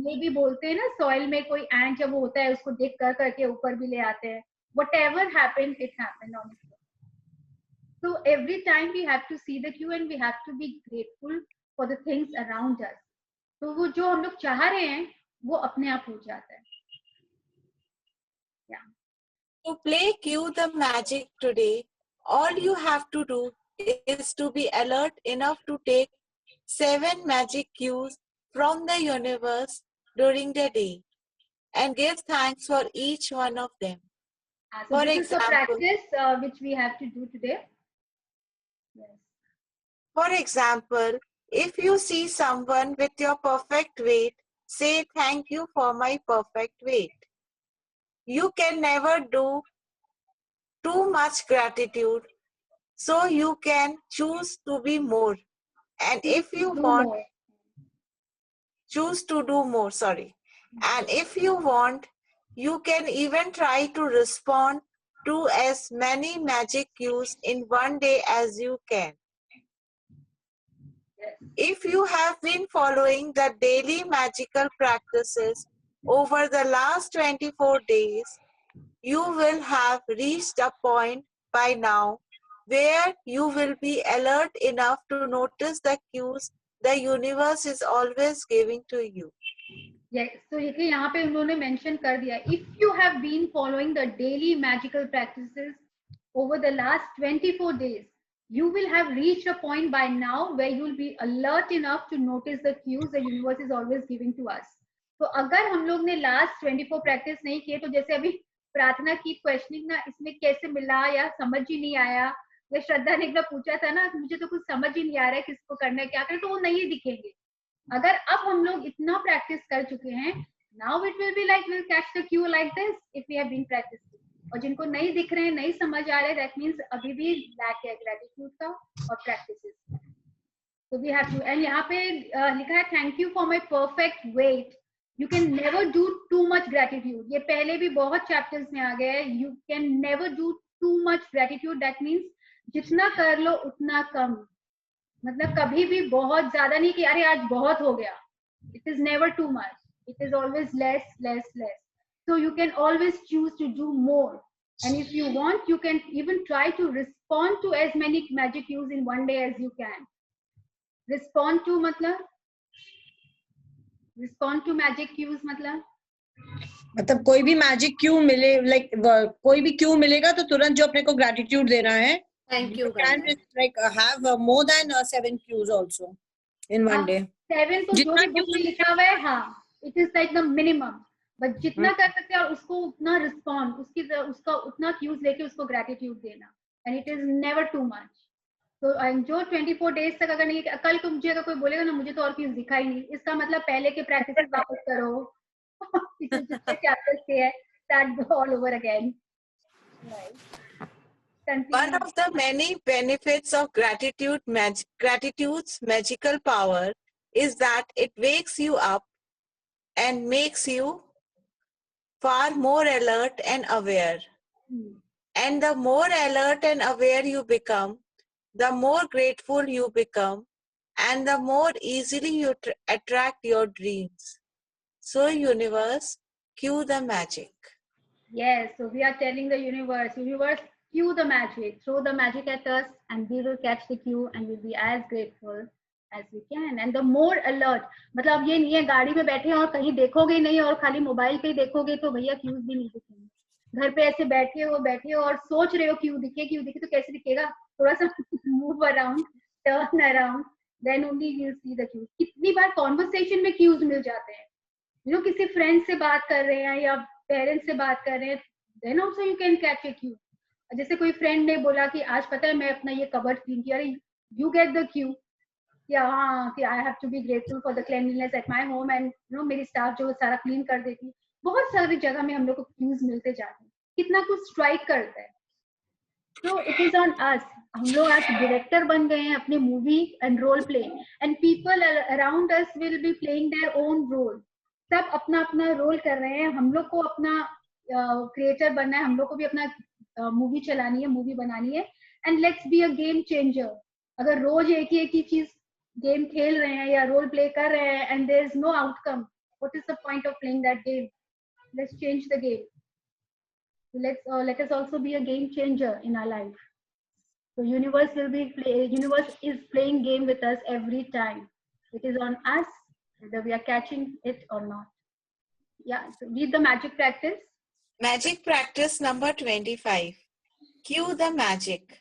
ये भी बोलते हैं ना, सॉइल में कोई एंट जब वो होता है उसको देख कर करके ऊपर भी ले आते हैं. Whatever happened, it happened on its own. So every time we have to see the cue and we have to be grateful for the things around us. तो वो जो हम लोग चाह रहे हैं वो अपने आप हो जाता है. Yeah. To play Cue the Magic today, all you have to do is to be alert enough to take 7 magic cues from the universe during the day and give thanks for each one of them. So For this is the example, practice which we have to do today. Yes. For example, if you see someone with your perfect weight, say thank you for my perfect weight. You can never do too much gratitude, so you can choose to be more. And if you Do want, more. choose to do more, sorry. And if you want, you can even try to respond to as many magic cues in one day as you can. Yes. If you have been following the daily magical practices over the last 24 days, you will have reached a point by now where you will be alert enough to notice the cues the universe is always giving to you. Yes, so देखिए यहाँ पे उन्होंने mention कर दिया, if you have been following the daily magical practices over the last 24 days, you will have reached a point by now where you will be alert enough to notice the cues the universe is always giving to us. तो अगर हम लोग ने last 24 practice नहीं किए, तो जैसे अभी प्रार्थना की questioning ना, इसमें कैसे मिला या समझ ही नहीं आया, या श्रद्धा ने एक बार पूछा था ना, मुझे तो कुछ समझ ही नहीं आ रहा है किसको करना है क्या करें, तो वो नहीं दिखेंगे. अगर अब हम लोग इतना प्रैक्टिस कर चुके हैं, now it will be like will catch the cue like this if we have been practicing. और जिनको नहीं दिख रहे हैं, नहीं समझ आ रहे हैं, दैट मींस अभी भी लैक है ग्रेटिट्यूड का और प्रैक्टिसेस. तो वी हैव टू, एंड यहाँ पे लिखा है thank you for my perfect weight. You can never do too much gratitude. ये पहले भी बहुत चैप्टर्स में आ गया है. You can never do too much gratitude, that means जितना कर लो उतना कम. मतलब कभी भी बहुत ज्यादा नहीं कि अरे आज बहुत हो गया. It is never too much. It is always less, less, less. So you can always choose to do more. And if you want, you can even try to respond to as many magic cues in one day as you can. Respond to मतलब? Respond to magic cues मतलब कोई भी magic Q मिले, like कोई भी Q मिलेगा तो तुरंत जो अपने को ग्रेटिट्यूड देना है. Thank you. Can like have more than 7 cues also in one day. 7 तो जो भी बुक में लिखा हुआ है, हाँ, it is like the minimum. But जितना कर सकते हैं उसको उतना रिस्पॉन्ड, उसका उतना क्यूज लेके उसको ग्रेटिट्यूड देना. And it is never too much. तो जो 24 डेज तक अगर नहीं, कल को मुझे अगर कोई बोलेगा ना मुझे तो और क्यूज दिखा ही नहीं, इसका मतलब पहले के प्रैक्टिस वापस करो. जितने चैप्टर्स के है, start all over again. One of the many benefits of gratitude's magical power is that it wakes you up and makes you far more alert and aware. And the more alert and aware you become, the more grateful you become, and the more easily you attract your dreams. So universe, cue the magic. Yes, so we are telling the universe, cue the magic, throw the magic at us, and we will catch the cue and we'll be as grateful as we can. And the more alert, मतलब ये नहीं है गाड़ी में बैठे और कहीं देखोगे नहीं और खाली मोबाइल पे देखोगे तो भैया क्यूज भी नहीं दिखेंगे. घर पे ऐसे बैठे हो और सोच रहे हो क्यू दिखे तो कैसे दिखेगा. थोड़ा सा move around, turn around, then only you will see the cues. कितनी बार कॉन्वर्सेशन में क्यूज मिल जाते हैं, जो किसी फ्रेंड से बात कर रहे हैं या पेरेंट्स से बात कर रहे हैं, then also you can catch a cue. जैसे कोई फ्रेंड ने बोला कि आज पता है मैं अपना ये कबर्ड क्लीन किया, यू गेट द क्यू कि हाँ कि I have to be grateful for the cleanliness at my home and मेरी स्टाफ जो सारा क्लीन कर देती. बहुत सारी जगह में हम लोग को क्यूज मिलते जाते हैं, कितना कुछ स्ट्राइक करता है. So it is on us. हम लोग आज डायरेक्टर बन गए हैं अपने movie and role play, and people around us will be playing their own role. सब अपना अपना रोल कर रहे हैं. हम लोग को अपना क्रिएटर बनना है, हम लोग को भी अपना मूवी चलानी है, मूवी बनानी है. And let's be a game changer. अगर रोज एक ही चीज गेम खेल रहे हैं या रोल प्ले कर रहे हैं and there is no outcome, what is the point of playing that game? Let's change the game. Let us also be a game changer in our life. So universe is playing game with us every time. It is on us whether we are catching it or not. Yeah, so read the magic practice. Magic practice number 25. Cue the magic.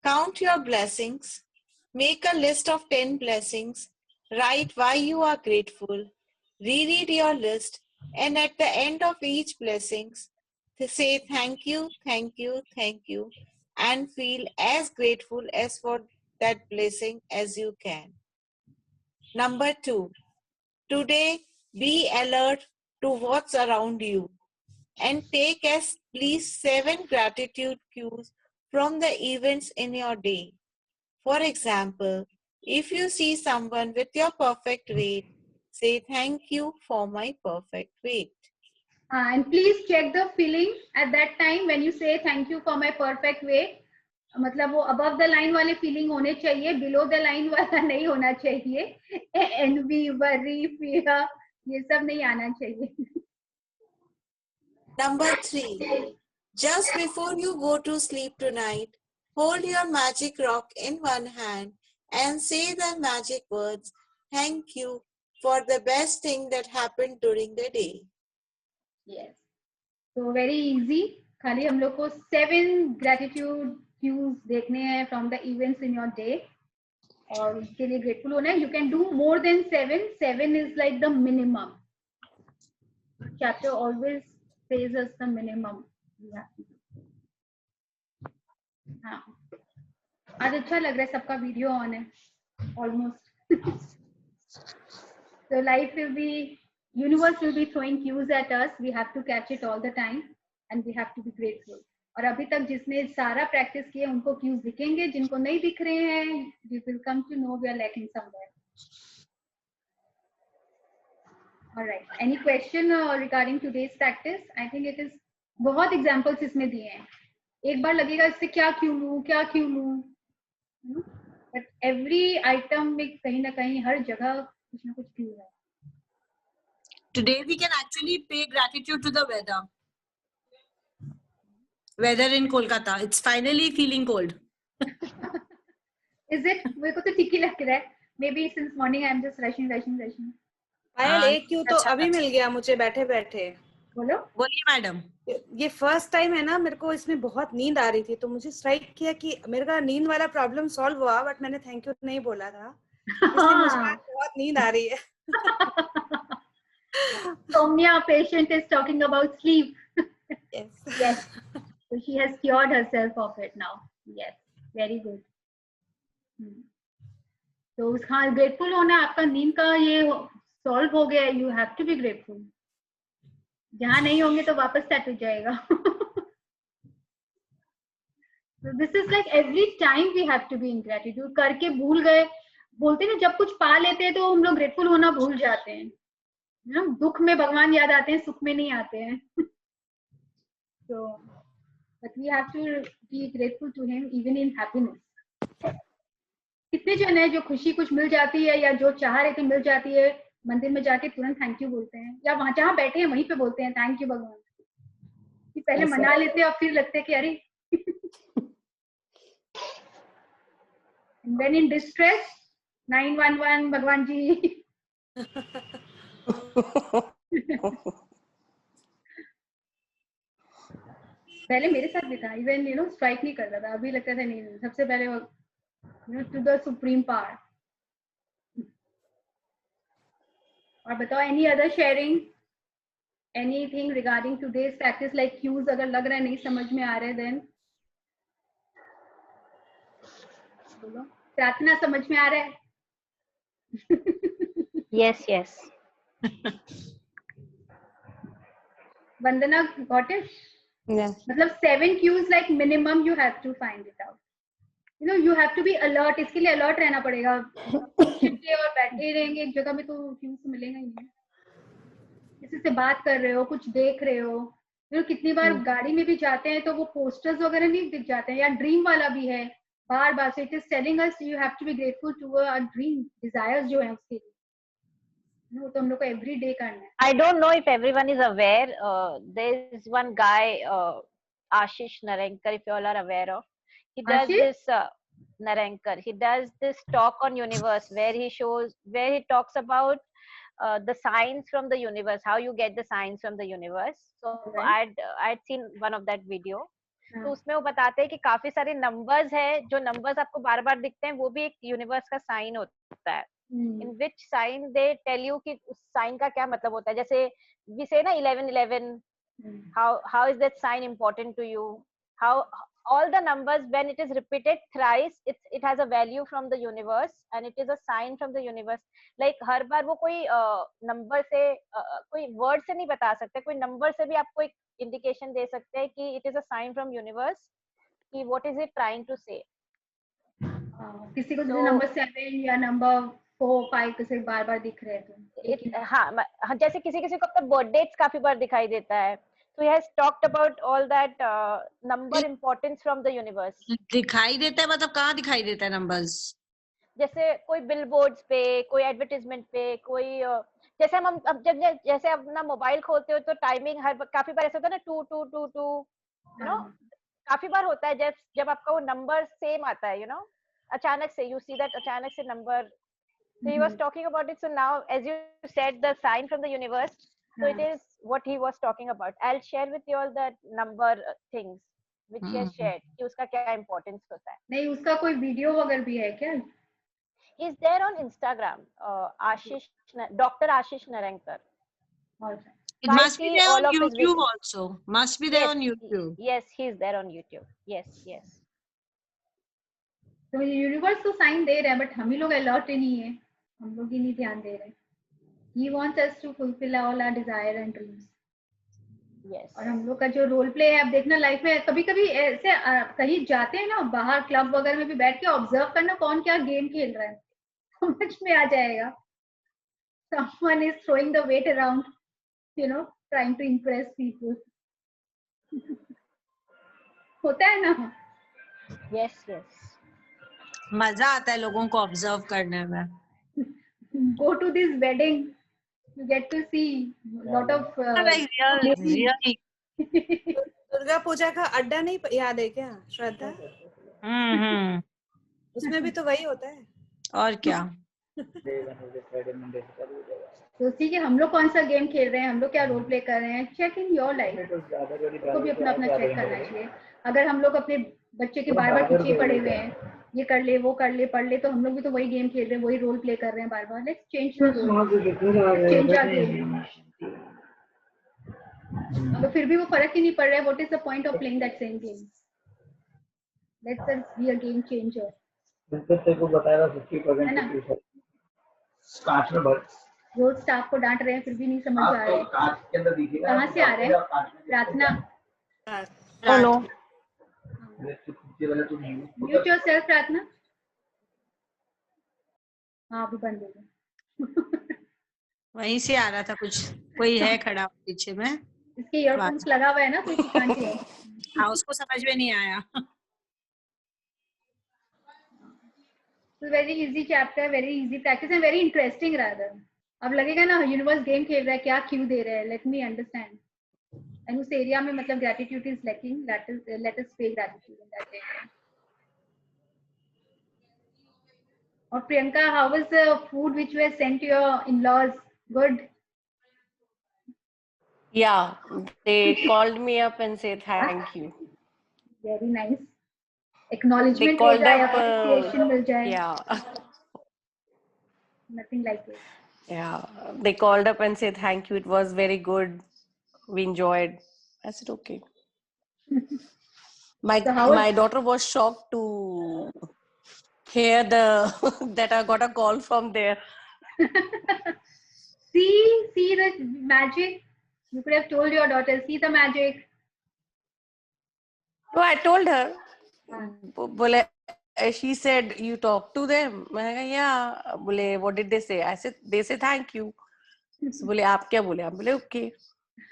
Count your blessings. Make a list of 10 blessings. Write why you are grateful. Reread your list, and at the end of each blessings, say thank you, thank you, thank you, and feel as grateful as for that blessing as you can. Number 2. Today, be alert to what's around you and take at least 7 gratitude cues from the events in your day. For example, if you see someone with your perfect weight, say thank you for my perfect weight. And please check the feeling at that time when you say thank you for my perfect weight. मतलब वो above the line वाले feeling होने चाहिए, below the line वाला नहीं होना चाहिए. Envy, worry, fear, ये सब नहीं आना चाहिए. Number 3. Just before you go to sleep tonight, hold your magic rock in one hand and say the magic words, thank you for the best thing that happened during the day. Yes. So very easy. खाली हम लोग को 7 gratitude cues देखने हैं from the events in your day. और उसके लिए grateful होना है. You can do more than 7. 7 is like the minimum. Chapter always says us the minimum. हाँ. आज अच्छा लग रहा है, सबका वीडियो ऑन है. Almost. So life will be, universe will be throwing cues at us. We have to catch it all the time and we have to be grateful. और अभी तक जिसने सारा प्रैक्टिस किया उनको क्यूज दिखेंगे, जिनको नहीं दिख रहे हैं we will come to know we are lacking somewhere. All right. Any question regarding today's practice? I think it is बहुत examples इसमें दिए हैं. एक बार लगेगा इससे क्या क्यों लूं. But every item में कहीं ना कहीं हर जगह कुछ ना कुछ क्यू है. Today we can actually pay gratitude to the weather. Weather in Kolkata. It's finally feeling cold. Is it? मेरे को तो ठीक ही लग रहा है. Maybe since morning I am just rushing. पायल एक क्यों तो अभी मिल गया मुझे बैठे बैठे. बोलिए मैडम. ये फर्स्ट टाइम है ना, मेरे को इसमें बहुत नींद आ रही थी तो मुझे स्ट्राइक किया कि मेरे का नींद वाला प्रॉब्लम सॉल्व हुआ, बट मैंने थैंक यू नहीं बोला था, इसलिए मुझे आज बहुत नींद आ रही है. Soumya patient is talking about sleep. Yes. So she has cured herself of it now. Yes, very good. तो उसका grateful होना, आपका नींद का ये solve हो गया. You have to be grateful. जहाँ नहीं होंगे तो वापस सेट हो जाएगा. So this is like every time we have to be in gratitude. करके भूल गए, बोलते ना जब कुछ पा लेते हैं तो हम लोग grateful होना भूल जाते हैं. दुख में भगवान याद आते हैं, सुख में नहीं आते हैं. So, but we have to be grateful to him even in happiness. कितने जन है जो खुशी कुछ मिल जाती है या जो चाह रहे थे मिल जाती है, मंदिर में जाके तुरंत थैंक यू बोलते हैं, या वहां जहाँ बैठे हैं वहीं पे बोलते हैं थैंक यू भगवान. कि पहले मना लेते हैं और फिर लगते हैं कि अरे. And when in distress, 911 भगवान जी. पहले मेरे साथ भी था, इवन स्ट्राइक नहीं करता था, अभी लगता था नहीं, सबसे पहले टू द सुप्रीम पावर. और बताओ, any other sharing, anything regarding today's practice, like cues अगर लग रहा है नहीं समझ में आ रहे, देन बोलो. प्रार्थना समझ में आ रहा है? Yes. Vandana, got it? Yes. मतलब 7 cues like minimum you have to find it out. You have to be alert. इसके लिए alert रहना पड़ेगा. छिपके और बैठे रहेंगे एक जगह में तो cues तो मिलेगा ही नहीं. किसी से बात कर रहे हो, कुछ देख रहे हो, कितनी बार गाड़ी में भी जाते हैं तो वो पोस्टर्स वगैरह नहीं दिख जाते हैं, या ड्रीम वाला भी है बार. So it is telling us you have to be grateful to our dream desires जो है उसके लिए. तो हम लोग को every day करना है. I don't know if everyone is aware. There is one guy, Ashish Narankar, if you all are aware of. He does this Narankar. He does this talk on universe where he talks about the signs from the universe, how you get the signs from the universe. So Right. I'd seen one of that video. तो हाँ. उसमें वो बताते हैं कि काफी सारे numbers है, जो नंबर्स आपको बार बार दिखते हैं वो भी एक यूनिवर्स का साइन होता है. In which sign they tell you कि उस साइन का क्या मतलब होता है. जैसे we say ना 1111, how is that sign important to you, how all the numbers when it is repeated thrice it has a value from the universe and it is a sign from the universe. Like हर बार वो कोई number से कोई word से नहीं बता सकते, कोई number से भी आपको एक इंडिकेशन दे सकते हैं कि it is a sign from universe कि what is it trying to say. किसी को जैसे नंबर 7 या नंबर 4 5 किसी बार बार दिख रहे हैं तो हाँ, जैसे किसी किसी को अपना बर्थडे काफी बार दिखाई देता है. So he has talked about all that number importance from the universe. दिखाई देता है मतलब कहाँ दिखाई देता है नंबर्स? जैसे कोई बिलबोर्ड्स पे, कोई एडवर्टाइजमेंट पे, कोई जैसे हम अब जब जैसे अपना मोबाइल खोलते हो तो टाइमिंग हर काफी बार ऐसा होता है ना 2222 यू नो, काफी बार होता है जब आपका वो नंबर सेम आता है, यू नो, अचानक से यू सी दैट अचानक से number. So he was talking about it. So now, as you said, the sign from the universe. So it is what he was talking about. I'll share with you all that number things which he has shared. कि उसका क्या importance होता है. नहीं, उसका कोई video वगैरह भी है क्या? He is there on Instagram. Dr. Ashish Narankar. It must be there on YouTube also. Must be there on YouTube. Yes, he is there on YouTube. Yes, yes. तो यूनिवर्स तो साइन दे रहा है but हम ही लोग alert ही नहीं है, हम लोग ही नहीं ध्यान दे रहे. He wants us to fulfill all our desire and dreams. Yes. और हम लोग का जो रोल प्ले है, अब देखना लाइफ में कभी कभी ऐसे कहीं जाते हैं ना बाहर क्लब वगैरह में भी बैठ के ऑब्जर्व करना कौन क्या गेम खेल रहा है, समझ में आ जाएगा. Someone is throwing the weight around, you know, trying to impress people. होता है ना? Yes, yes. मजा आता है लोगों को ऑब्जर्व करने में. Go to this wedding, you get to see lot of really. Durga Puja का अड्डा नहीं याद है क्या श्रद्धा? उसमें भी तो वही होता है. और क्या. सोचिए कि हम लोग कौन सा गेम खेल रहे हैं, हम लोग क्या रोल प्ले कर रहे हैं. चेक इन योर लाइफ, को भी अपना अपना चेक करना चाहिए. अगर हम लोग अपने बच्चे के बार बार पीछे पड़े हुए हैं, ये कर ले वो कर ले पढ़ ले, तो हम लोग भी तो वही गेम खेल रहे हैं, वही रोल प्ले कर रहे हैं बार बार. Let's change the role, change our game. तो फिर भी वो फर्क ही नहीं पड़ रहा है. What is the point of playing that same game? Let's us be a game changer. को बताएगा 50% कांच में भर. रोज स्टाफ को डांट रहे हैं फिर भी नहीं समझ आ रहे. कहाँ से आ रहे हैं? प्रार्थना. हेलो. म्यूट योरसेल्फ प्रार्थना. हाँ अभी बंद हो गया. वहीं से आ रहा था कुछ, कोई है खड़ा पीछे में. इसके ईयरफोन्स लगा हुआ है ना, कोई कान से. हाँ उसको समझ में नहीं आया. Very easy chapter, very easy practice and very interesting rather. अब लगेगा ना यूनिवर्स गेम खेल रहा है, क्या क्यों दे रहा है, लेट मी अंडरस्टैंड. एंड उस एरिया में मतलब gratitude is lacking, let us pay gratitude in that area. और Priyanka, how was the food which were sent to your in-laws? Good? Yeah, they called me up and said thank you. Very nice. Acknowledgement They called हो जाए, up. appreciation मिल जाए. Yeah. Nothing like it. Yeah, they called up and said thank you. It was very good. We enjoyed. I said okay. My daughter was shocked to hear that I got a call from there. See the magic. You could have told your daughter, see the magic. No, I told her. Bole, she said, you talk to them. मैंने कहा yeah. बोले what did they say? I said they say thank you. So बोले आप क्या बोले? हम बोले okay.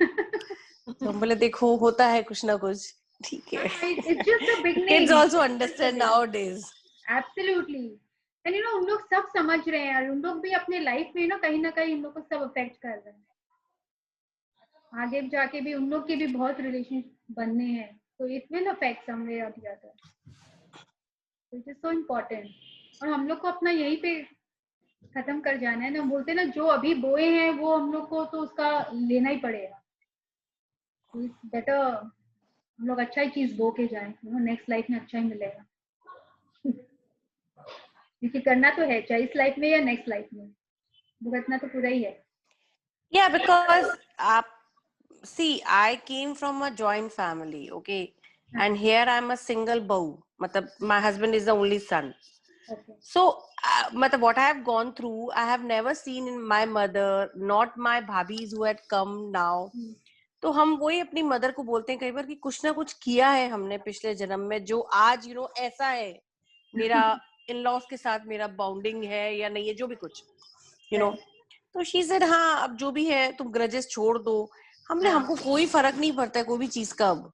तो हम बोले देखो होता है कुछ ना कुछ. ठीक है. It's just the beginning. Kids also understand nowadays. Absolutely. And you know उन लोग सब समझ रहे हैं, उन लोग भी अपने लाइफ में ना कहीं उन लोग को सब अफेक्ट कर रहे हैं. आगे जाके भी उन लोग के भी बहुत रिलेशन बनने हैं, तो इट विल अफेक्ट समवेयर और the other. It is so important. और हम लोग को अपना यहीं पे खत्म कर जाना है ना, बोलते ना जो अभी बोए हैं वो हम लोग को तो उसका लेना ही पड़ेगा। बेटर हम लोग अच्छा ही चीज बो के जाए, नेक्स्ट लाइफ में अच्छा ही मिलेगा। क्योंकि करना तो है, चाहे इस लाइफ में या नेक्स्ट लाइफ में, भुगतना तो पूरा ही है। Yeah, because see, I came from a joint family, okay, and here I'm a single bau. Matlab, my husband is the only son. Okay. So, matlab, what I have gone through, I have never seen in my mother, not my bhabis who had come now. तो हम वही अपनी mother को बोलते हैं कई बार कि कुछ ना कुछ किया है हमने पिछले जन्म में जो आज ऐसा है, मेरा इन लॉज के साथ मेरा बाउंडिंग है या नहीं है, जो भी कुछ तो शी सेड हाँ अब जो भी है तुम ग्रजेस छोड़ दो। हमको कोई फर्क नहीं पड़ता है कोई भी चीज का अब,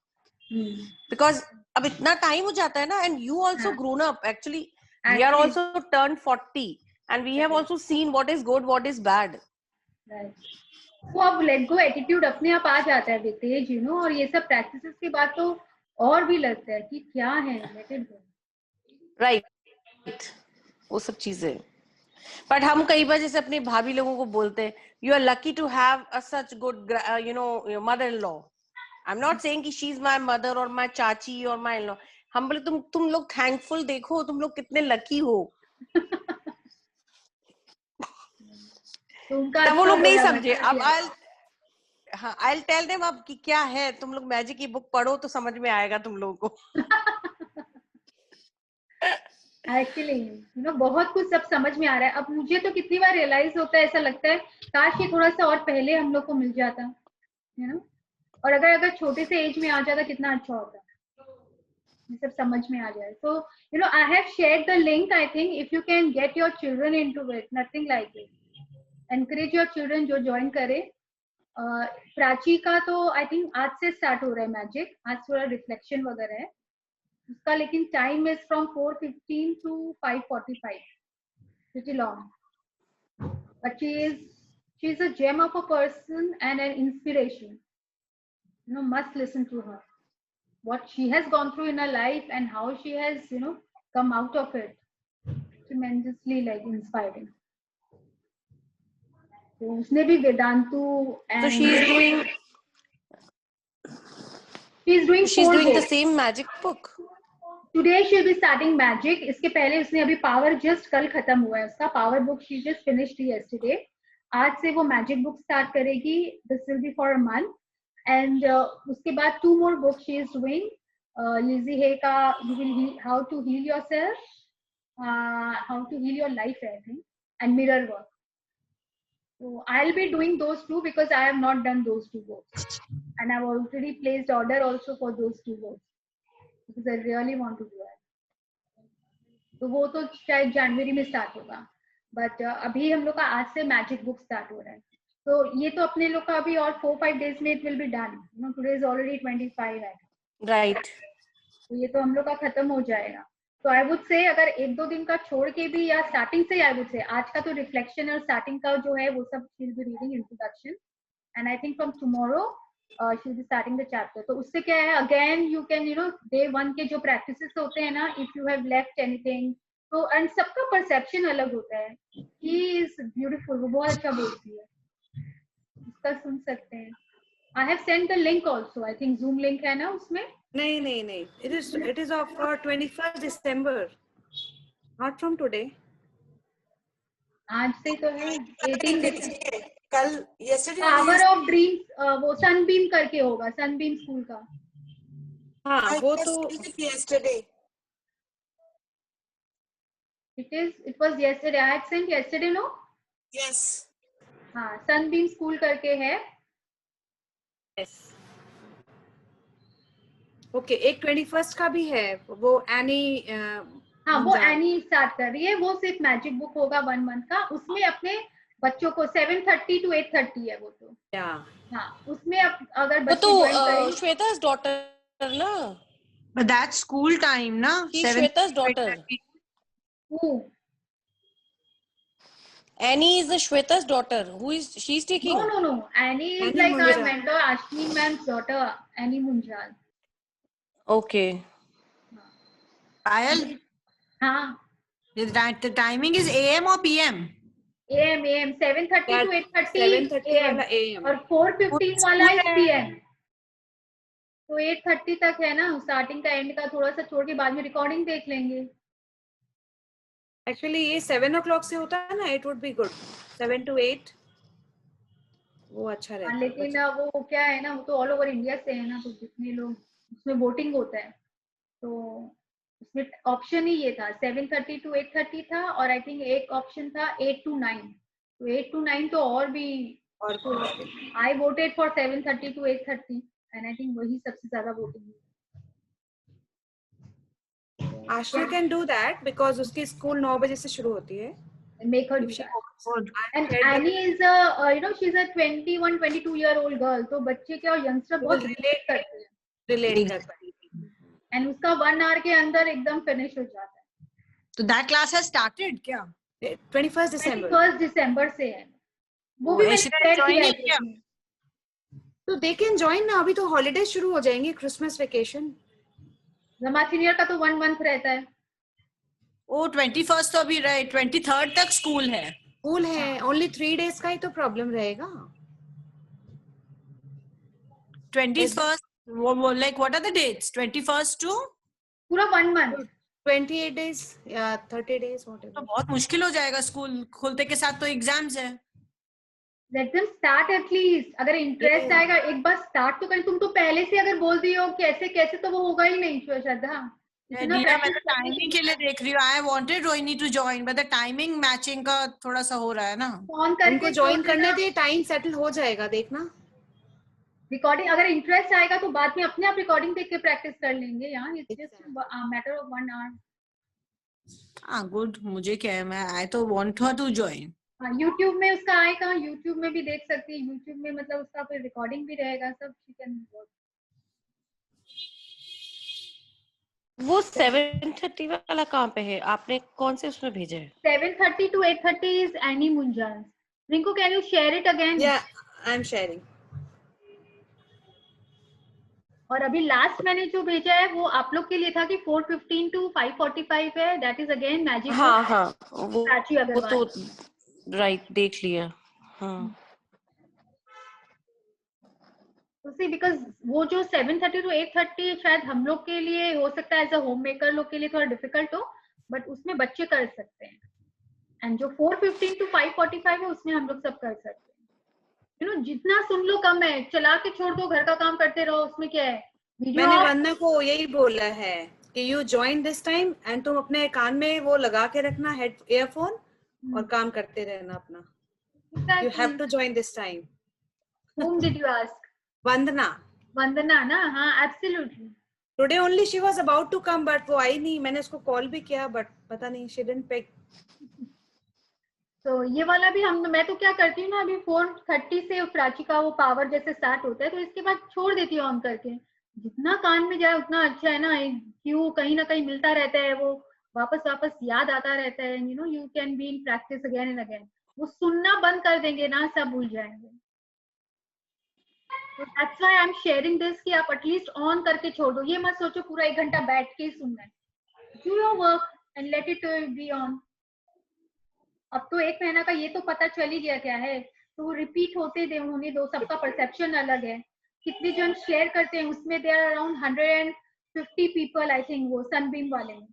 बिकॉज अब इतना टाइम हो जाता है ना, and you also grown up actually, we are also turn 40 and we have also seen what is good what is bad. वो अब लेट गो एटीट्यूड अपने आप आ जाता है विद एज, और ये सब प्रैक्टिसेस के बाद तो और भी लगता है कि क्या है, लेट इट गो। राइट, वो सब चीजें। बट हम कई बार जैसे अपने भाभी लोगों को बोलते हैं you are lucky to have a such good mother in law. I am not saying कि शी इज माय मदर और माय चाची और माय इन लॉ। हम बोले तुम लोग थैंकफुल देखो तुम लोग कितने लकी हो। तो वो लोग नहीं समझे। अब I'll tell them अब कि क्या है, तुम लोग मैजिक की बुक पढ़ो तो समझ में आएगा तुम लोगों को। एक्चुअली बहुत कुछ सब समझ में आ रहा है अब। मुझे तो कितनी बार रियलाइज होता है, ऐसा लगता है काश ये थोड़ा सा और पहले हम लोग को मिल जाता, और अगर छोटे से एज में आ जाता कितना अच्छा होता, ये सब समझ में आ जाए। So I have shared the link, I think if you can get your children into it, nothing like it, encourage your children जो ज्वाइन करे। प्राची का तो आई थिंक आज से स्टार्ट हो रहा है मैजिक, आज थोड़ा रिफ्लेक्शन वगैरह है उसका, लेकिन time is from 4:15 to 5:45, pretty long, but she is a gem of a person and an inspiration. Must listen to her, what she has gone through in her life and how she has come out of it, tremendously like inspiring. तो उसने भी Vedantu and so she is doing the same magic book. Today she'll be starting magic. इसके पहले उसने अभी power just कल खत्म हुआ है उसका power book, she just finished yesterday. आज से वो मैजिक बुक स्टार्ट करेगी, this will be for a month, and उसके बाद 2 more books she is doing. Lizzie Hay का you will heal, how to heal yourself, how to heal your life, I think, and mirror work. So I'll be doing those 2 because I have not done those 2 books, and I've already placed order also for those 2 books because I really want to do it. तो वो तो शायद जनवरी में start होगा, but अभी हम लोग का आज से मैजिक बुक स्टार्ट हो रहा है। तो ये तो अपने लोग का अभी और 4-5 डेज में it will be done, today is already 25 है, राइट। तो ये तो हम लोग का खत्म हो जाएगा। तो आई वुड से अगर 1-2 दिन का छोड़ के भी या स्टार्टिंग से, आई वुड से आज का तो रिफ्लेक्शन और स्टार्टिंग का जो है वो सब she'll be reading introduction, and I think from tomorrow she'll be starting the chapter. तो उससे क्या है, अगेन यू कैन डे 1 के जो प्रैक्टिसेस होते हैं ना, if you have left anything, तो एंड सबका परसेप्शन अलग होता है। ही इज ब्यूटीफुल, वो बहुत अच्छा बोलती है, उसका सुन सकते हैं। I have send the link also, I think zoom link है ना उसमें। नहीं, it is of 21st December, not from today. आज से तो है 18 दिसंबर, कल yesterday पावर ऑफ ड्रीम्स, वो सनबीम करके होगा, सनबीम स्कूल का। हाँ वो तो yesterday. It was yesterday. I had sent yesterday, no? Yes. हाँ, सनबीम स्कूल करके है। yes. ओके, एक 21st का भी है, वो एनी हाँ, वो एनी स्टार्ट कर रही है, वो सिर्फ मैजिक बुक होगा 1 मंथ का, उसमें अपने बच्चों को 7:30 to 8:30 है वो तो। हाँ, उसमें अगर बच्चे ज्वाइन करें, श्वेता's daughter ना, but that's school time ना, Shweta's daughter. Who? Annie is Shweta's daughter. Who is she's taking? No. Annie is Annie like Munjal. our mentor, Ashmi ma'am's daughter, Annie Munjal. Okay. Payal, हाँ, the timing is AM or PM? AM 7:30 to 8:30 7:30 AM वाला AM और 4:15 वाला school है। PM। तो 8:30 तक है ना starting का, एंड का थोड़ा सा छोड़ के बाद में रिकॉर्डिंग देख लेंगे। एक्चुअली ये 7 o'clock से होता है ना, it would be good 7 to 8 वो अच्छा रहता है। लेकिन वो क्या है ना, वो तो ऑल ओवर इंडिया से है ना, तो जितने लोग उसमें वोटिंग होता है, तो उसमें ऑप्शन ही ये था 7:30 to 8:30 था, और आई थिंक एक ऑप्शन था 8 to 9। तो 8 to 9 तो और भी, और आई voted for 7:30 to 8:30 and I think वही सबसे ज्यादा वोटिंग है। आशा कैन डू दैट बिकॉज उसकी स्कूल 9 बजे से शुरू होती है। Make her do If she that. wants. And Annie is a she's a 21-22-year-old girl, तो बच्चे क्या और यंगस्टर बहुत रिलेट करते हैं, relate कर पाएगी। एंड उसका 1 hour के अंदर एकदम फिनिश हो जाता है। तो दैट क्लास हैज स्टार्टेड क्या? 21 December 21 दिसंबर से है वो भी। मैंने शेयर किया है क्या? तो दे कैन जॉइन ना, अभी तो हॉलीडे शुरू हो जाएंगे, क्रिसमस वेकेशन। रमा सीनियर का तो 1 month रहता है। ओ 21 तो अभी रहे, 23rd तक स्कूल है। स्कूल है, ओनली 3 days का ही तो प्रॉब्लम रहेगा। 21st वो like what are the dates? 21st to पूरा 1 month 28 days या 30 days तो whatever। बहुत मुश्किल हो जाएगा, स्कूल खुलते के साथ तो एग्जाम्स है। लेट देम स्टार्ट एटलीस्ट, अगर इंटरेस्ट आएगा एक बार स्टार्ट तो करें। तुम तो पहले से अगर बोल दी हो कैसे कैसे, तो वो होगा ही नहीं श्रद्धा। मैं तो टाइमिंग के लिए देख रही हूँ। I wanted Rohini to join but the timing matching का थोड़ा सा हो रहा है ना। फोन करके उनको ज्वाइन करने दे, टाइम सेटल हो जाएगा, देखना। रिकॉर्डिंग अगर इंटरेस्ट आएगा तो बाद में अपने आप रिकॉर्डिंग देख के प्रैक्टिस कर लेंगे यार। It's just matter of 1 hour। हाँ गुड, मुझे क्या है, मैं आई तो want her to join. YouTube में उसका आएगा, यूट्यूब में भी देख सकती है। यूट्यूब में मतलब उसका फिर रिकॉर्डिंग भी रहेगा, सब चिकन। वो 7:30 वाला कहाँ पे है? आपने कौन से उसमें भेजा है? 7:30 to 8:30 is Annie Munjal। Rinku, can you share it again? Yeah, I'm sharing। और अभी लास्ट मैंने जो भेजा है वो आप लोग के लिए था कि 4:15 to 5:45 है। That is again magic. हाँ हाँ वो तो राइट देख लिया। हाँ सी बिकॉज वो जो 7:30 to 8:30 शायद हम लोग के लिए हो सकता है, एज अ होम मेकर लोग के लिए थोड़ा डिफिकल्ट हो, बट उसमें बच्चे कर सकते हैं। एंड जो 4:15 to 5:45 है उसमें हम लोग सब कर सकते हैं। यू नो जितना सुन लो कम है, चला के छोड़ दो, घर का काम करते रहो, उसमें क्या है। मैंने वंदना को यही बोला है कि you join this time and तुम अपने कान में वो लगा के रखना हेड ईयरफोन और काम करते रहना अपना। You have to join this time. Whom did you ask? Vandana. Vandana ना, हाँ absolutely. Today only she was about to come but वो आई नहीं। मैंने उसको कॉल भी किया बट पता नहीं, शी डिडंट पिक। तो ये वाला भी मैं तो क्या करती हूँ ना, अभी 4:30 से प्राची का वो पावर जैसे स्टार्ट होता है, तो इसके बाद छोड़ देती हूँ ऑन करके। जितना कान में जाए उतना अच्छा है ना। क्यों कहीं ना कहीं मिलता रहता है, वो वापस याद आता रहता है। You no you can be in practice again and again. वो सुनना बंद कर देंगे ना, सब भूल जाएंगे। तो that's why I am sharing this कि आप एटलीस्ट ऑन करके छोड़ दो। ये मत सोचो पूरा 1 घंटा बैठ के ही सुनना है। Do your work and let it be on. अब तो 1 महीना का ये तो पता चल ही गया क्या है, तो वो रिपीट होते होने दो। सबका परसेप्शन अलग है। कितने जन शेयर करते हैं उसमें, there are around 150 people I think वो सनबीम वाले में।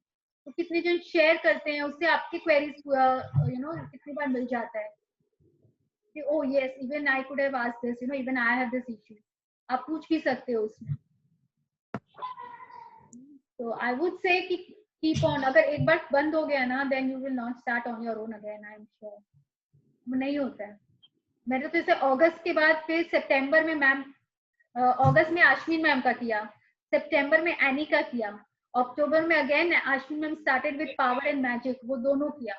तो कितने जन शेयर करते हैं, उससे आपकी क्वेरीज यू नो कितनी बार मिल जाता है कि ओ yes even I could have asked this, you know even I have this issue. आप पूछ भी सकते हो उसमें। तो आई वुड से कि कीप ऑन। अगर एक बार बंद हो गया ना, then you will not start on your own again, I am sure. नहीं होता है। मैंने तो इसे अगस्त के बाद फिर सितंबर में मैम, अगस्त में आश्विन मैम का किया, सितंबर में एनी का किया, अक्टूबर में again Ashwin ma'am started with power and magic, वो दोनों किया।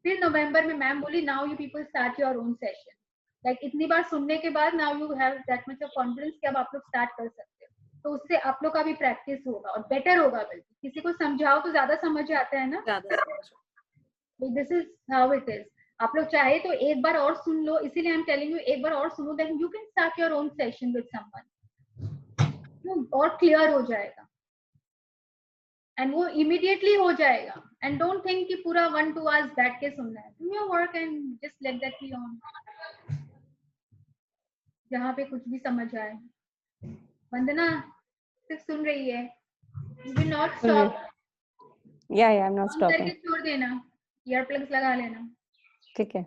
फिर नवंबर में मैम बोली now you people start your own session. Like इतनी बार सुनने के बाद now you have that much of confidence कि अब आप लोग स्टार्ट कर सकते हो। तो उससे आप लोग का भी प्रैक्टिस होगा और बेटर होगा। बल्कि किसी को समझाओ तो ज्यादा समझ आता है ना। This is how it is. आप लोग चाहे तो एक बार और सुन लो, इसीलिए आई एम टेलिंग यू एक बार और सुनो, then you can start your own session with someone और क्लियर हो जाएगा। एंड वो इमीडिएटली हो जाएगा. एंड डोंट थिंक कि पूरा 1-2 आवर्स बैठ के सुनना है. Do your work and just let that be on. जहाँ पे कुछ भी समझ आए. वंदना सिर्फ सुन रही है. You will not stop. Yeah, I'm not on करके stopping. छोड़ देना. ईयर प्लग्स लगा लेना. ठीक है.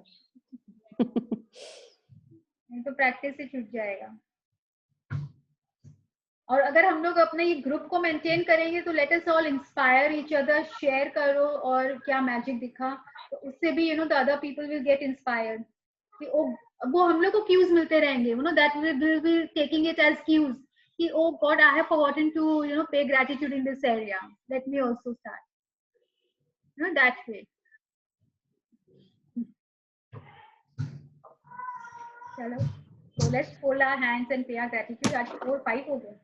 नहीं तो प्रैक्टिस से छूट जाएगा. और अगर हम लोग अपने ये ग्रुप को मेंटेन करेंगे तो let us all inspire each other. Share करो और क्या मैजिक दिखा, तो उससे भी the other people will get inspired. कि वो हम लोग को क्यूज मिलते रहेंगे. That will be taking it as cues कि oh God I have forgotten to pay gratitude in this area. Let me also start. That way. चलो, so let's fold our hands and pay our gratitude. आज 4-5 हो गए.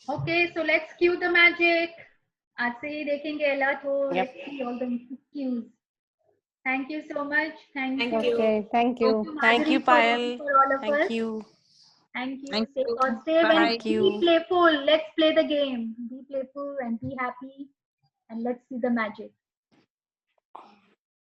Okay, so let's cue the magic. आज से ही देखेंगे alert हो. Let's see all the cues. Thank you so much. Thank you. Okay, thank you. Thank you, Madhuri, Payal. for all of Thank us. you. Thank you. Thank Stay you. positive Bye. and be playful. Let's play the game. Be playful and be happy, and let's see the magic.